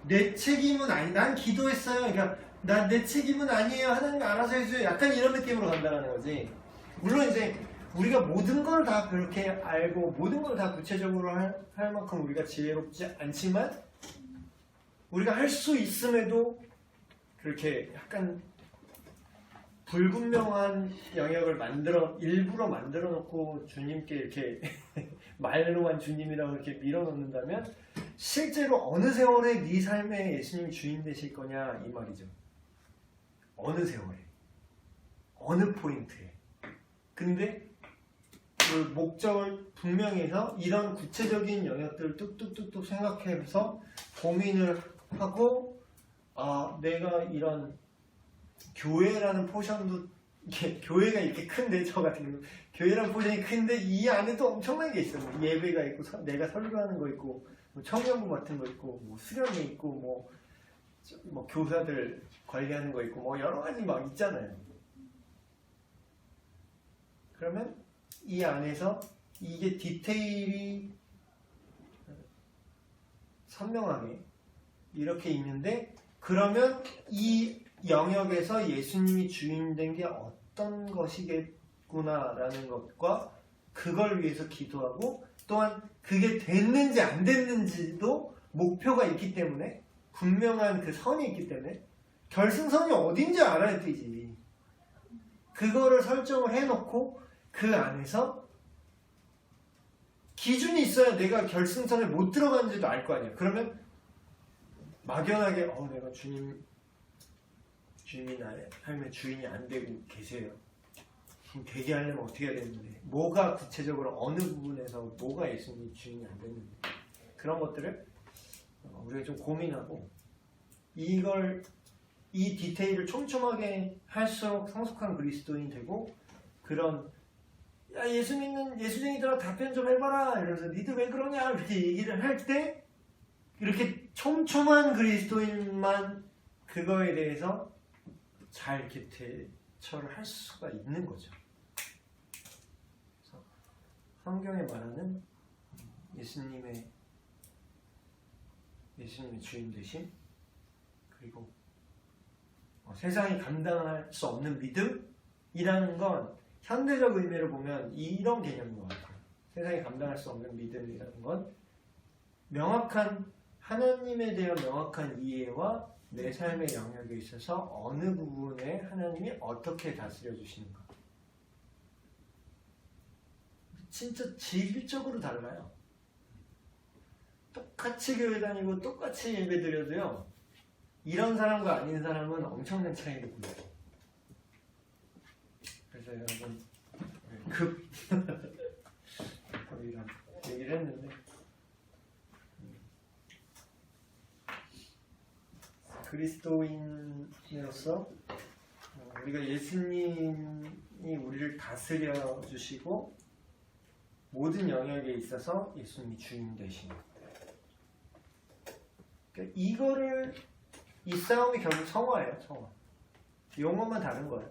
A: 내 책임은 아니, 난 기도했어요, 그러니까 내 책임은 아니에요, 하나님 알아서 해줘요, 약간 이런 느낌으로 간다는 거지. 물론 이제 우리가 모든 걸 다 그렇게 알고 모든 걸 다 구체적으로 할 만큼 우리가 지혜롭지 않지만, 우리가 할 수 있음에도 그렇게 약간 불분명한 영역을 일부러 만들어 놓고 주님께 이렇게 말로만 주님이라고 이렇게 밀어넣는다면, 실제로 어느 세월에 네 삶에 예수님이 주인 되실 거냐 이 말이죠. 어느 세월에, 어느 포인트에. 근데 그 목적을 분명히 해서 이런 구체적인 영역들을 뚝뚝뚝뚝 생각해서 고민을 하고, 내가 이런 교회라는 포션도 이게 교회가 이렇게 큰데 저 같은 경우 교회랑 포션이 큰데 이 안에도 엄청난 게 있어요. 뭐 예배가 있고 내가 설교하는 거 있고 뭐 청년부 같은 거 있고 뭐 수련회 있고 뭐 교사들 관리하는 거 있고 뭐 여러 가지 막 있잖아요. 그러면 이 안에서 이게 디테일이 선명하게 이렇게 있는데 그러면 이 영역에서 예수님이 주인된 게 어떤 것이겠구나라는 것과 그걸 위해서 기도하고 또한 그게 됐는지 안 됐는지도 목표가 있기 때문에 분명한 그 선이 있기 때문에 결승선이 어딘지 알아야 되지. 그거를 설정을 해놓고 그 안에서 기준이 있어야 내가 결승선에 못 들어가는지도 알 거 아니야. 그러면 막연하게 내가 주님이 나의 삶의 주인이 안 되고 계세요. 그럼 되게 하려면 어떻게 해야 되는데 뭐가 구체적으로 어느 부분에서 뭐가 예수님이 주인이 안 되는데 그런 것들을 우리가 좀 고민하고 이 디테일을 촘촘하게 할수록 성숙한 그리스도인이 되고 그런 야 예수 믿는 예수쟁이들아 답변 좀 해봐라 이러면서 니들 왜 그러냐 이렇게 얘기를 할 때 이렇게 촘촘한 그리스도인만 그거에 대해서 잘 이렇게 대처를 할 수가 있는 거죠. 그래서 성경에 말하는 예수님의 주인 되심 그리고 세상이 감당할 수 없는 믿음이라는 건 현대적 의미로 보면 이런 개념인 것 같아요. 세상이 감당할 수 없는 믿음이라는 건 명확한 하나님에 대한 명확한 이해와 내 삶의 영역에 있어서 어느 부분에 하나님이 어떻게 다스려 주시는가. 진짜 질적으로 달라요. 똑같이 교회 다니고 똑같이 예배 드려도요. 이런 사람과 아닌 사람은 엄청난 차이를 보여요. 그래서 여러분 이런 얘기를 했는데 그리스도인으로서 우리가 예수님이 우리를 다스려 주시고 모든 영역에 있어서 예수님이 주인 되시는 그러니까 이거를 이 싸움이 결국 성화예요. 성화. 용어만 다른 거예요.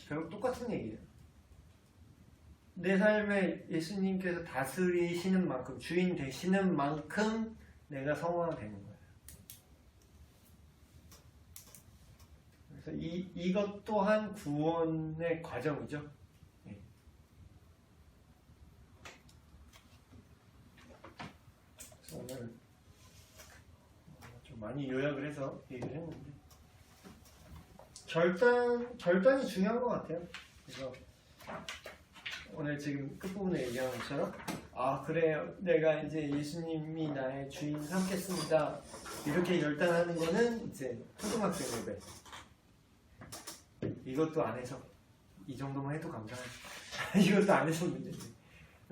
A: 결국 똑같은 얘기예요. 내 삶에 예수님께서 다스리시는 만큼 주인 되시는 만큼 내가 성화가 되는 거예요. 그래서 이것 또한 구원의 과정이죠. 네. 그래서 오늘 좀 많이 요약을 해서 얘기를 했는데 결단이 중요한 것 같아요. 그래서 오늘 지금 끝부분에 얘기한 것처럼 그래요. 내가 이제 예수님이 나의 주인 삼겠습니다. 이렇게 결단하는 거는 이제 초등학생 레벨. 이것도 안 해서 이 정도만 해도 감사하지. 이것도 안 해서 문제지.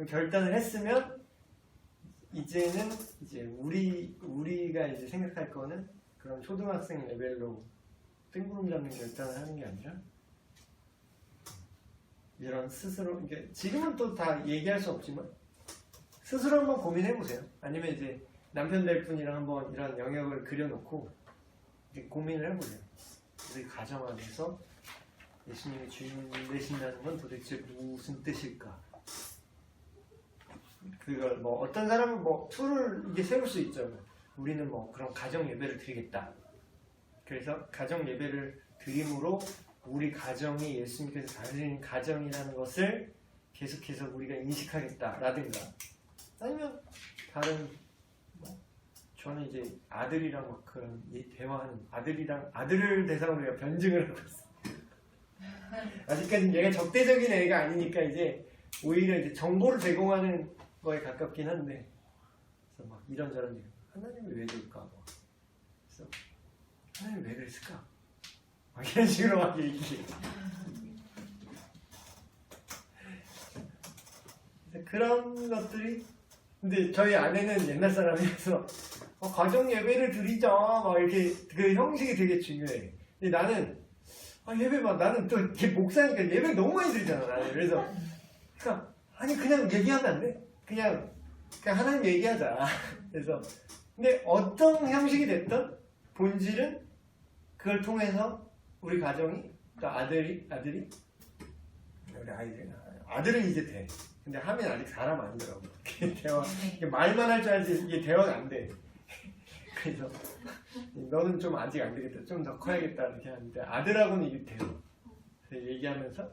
A: 결단을 했으면 이제는 이제 우리가 이제 생각할 거는 그런 초등학생 레벨로 뜬구름 잡는 결단을 하는 게 아니라 이런 스스로 이게 지금은 또 다 얘기할 수 없지만 스스로 한번 고민해 보세요. 아니면 이제 남편 될 분이랑 한번 이런 영역을 그려놓고 고민을 해보세요. 우리 가정 안에서 예수님이 주인 되신다는 건 도대체 무슨 뜻일까? 그걸 뭐 어떤 사람은 뭐 툴을 이게 세울 수 있죠. 우리는 뭐 그런 가정 예배를 드리겠다. 그래서 가정 예배를 드림으로 우리 가정이 예수님께서 다스리는 가정이라는 것을 계속해서 우리가 인식하겠다라든가 아니면 다른 저는 이제 아들이랑 막 그런 대화하는 아들을 대상으로 우리가 변증을 하고 있어요. 아직까지는 얘가 적대적인 애가 아니니까 이제 오히려 이제 정보를 제공하는 거에 가깝긴 한데 그래서 막 이런저런 얘기 하나님이 왜 그럴까? 그래서 하나님이 왜 그랬을까? 막 이런 식으로 막 얘기해요. 그런 것들이 근데 저희 아내는 옛날 사람이라서 가정 예배를 드리자 막 이렇게 그 형식이 되게 중요해. 근데 나는 예배 막 나는 또 이렇게 목사니까 예배 너무 많이 드리잖아 나는. 그래서 그러니까 아니 그냥 얘기하면 안 돼? 그냥 하나님 얘기하자. 그래서 근데 어떤 형식이 됐든 본질은 그걸 통해서 우리 가정이 또 아들이 우리 아들은 이제 돼. 근데 하면 아직 사람 아니더라고. 대화 말만 할 줄 알지 이게 대화가 안 돼. 그래서 너는 좀 아직 안 되겠다. 좀 더 커야겠다 이렇게 하는데 아들하고는 이게 돼요. 그래서 얘기하면서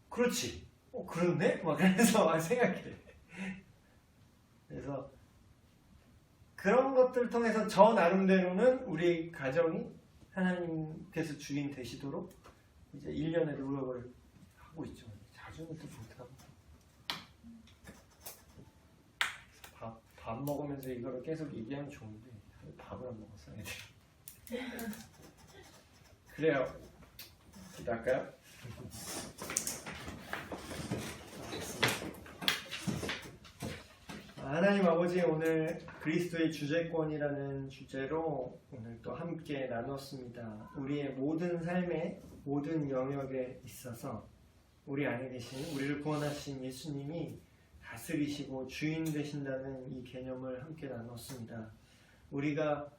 A: 그렇지. 그렇네? 막 그래서 막 생각해. 그래서 그런 것들을 통해서 저 나름대로는 우리 가정이 하나님께서 주인 되시도록 이제 1년의 노력을 하고 있죠. 자주는 또 못하고. 밥 먹으면서 이거를 계속 얘기하면 좋은데 밥을 안 먹었어 애들이. 그래요. 기도할까요? 하나님 아버지, 오늘 그리스도의 주재권이라는 주제로 오늘 또 함께 나눴습니다. 우리의 모든 삶의 모든 영역에 있어서 우리 안에 계신 우리를 구원하신 예수님이 다스리시고 주인 되신다는 이 개념을 함께 나눴습니다. 우리가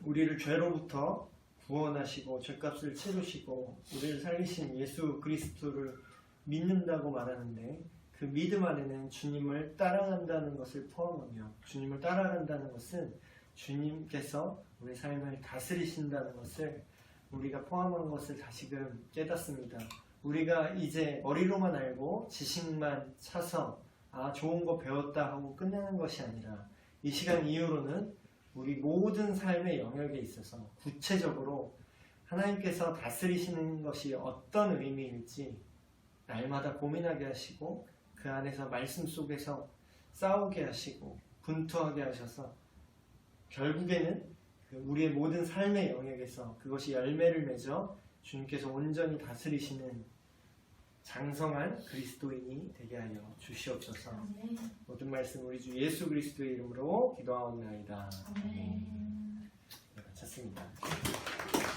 A: 우리를 죄로부터 구원하시고 죄값을 치르시고 우리를 살리신 예수 그리스도를 믿는다고 말하는데 그 믿음 안에는 주님을 따라간다는 것을 포함하며 주님을 따라간다는 것은 주님께서 우리 삶을 다스리신다는 것을 우리가 포함한 것을 다시금 깨닫습니다. 우리가 이제 머리로만 알고 지식만 차서 좋은 거 배웠다 하고 끝내는 것이 아니라 이 시간 이후로는 우리 모든 삶의 영역에 있어서 구체적으로 하나님께서 다스리시는 것이 어떤 의미일지 날마다 고민하게 하시고 그 안에서 말씀 속에서 싸우게 하시고 분투하게 하셔서 결국에는 우리의 모든 삶의 영역에서 그것이 열매를 맺어 주님께서 온전히 다스리시는 장성한 그리스도인이 되게 하여 주시옵소서. 모든 말씀 우리 주 예수 그리스도의 이름으로 기도하옵나이다. 아멘. 네, 마쳤습니다.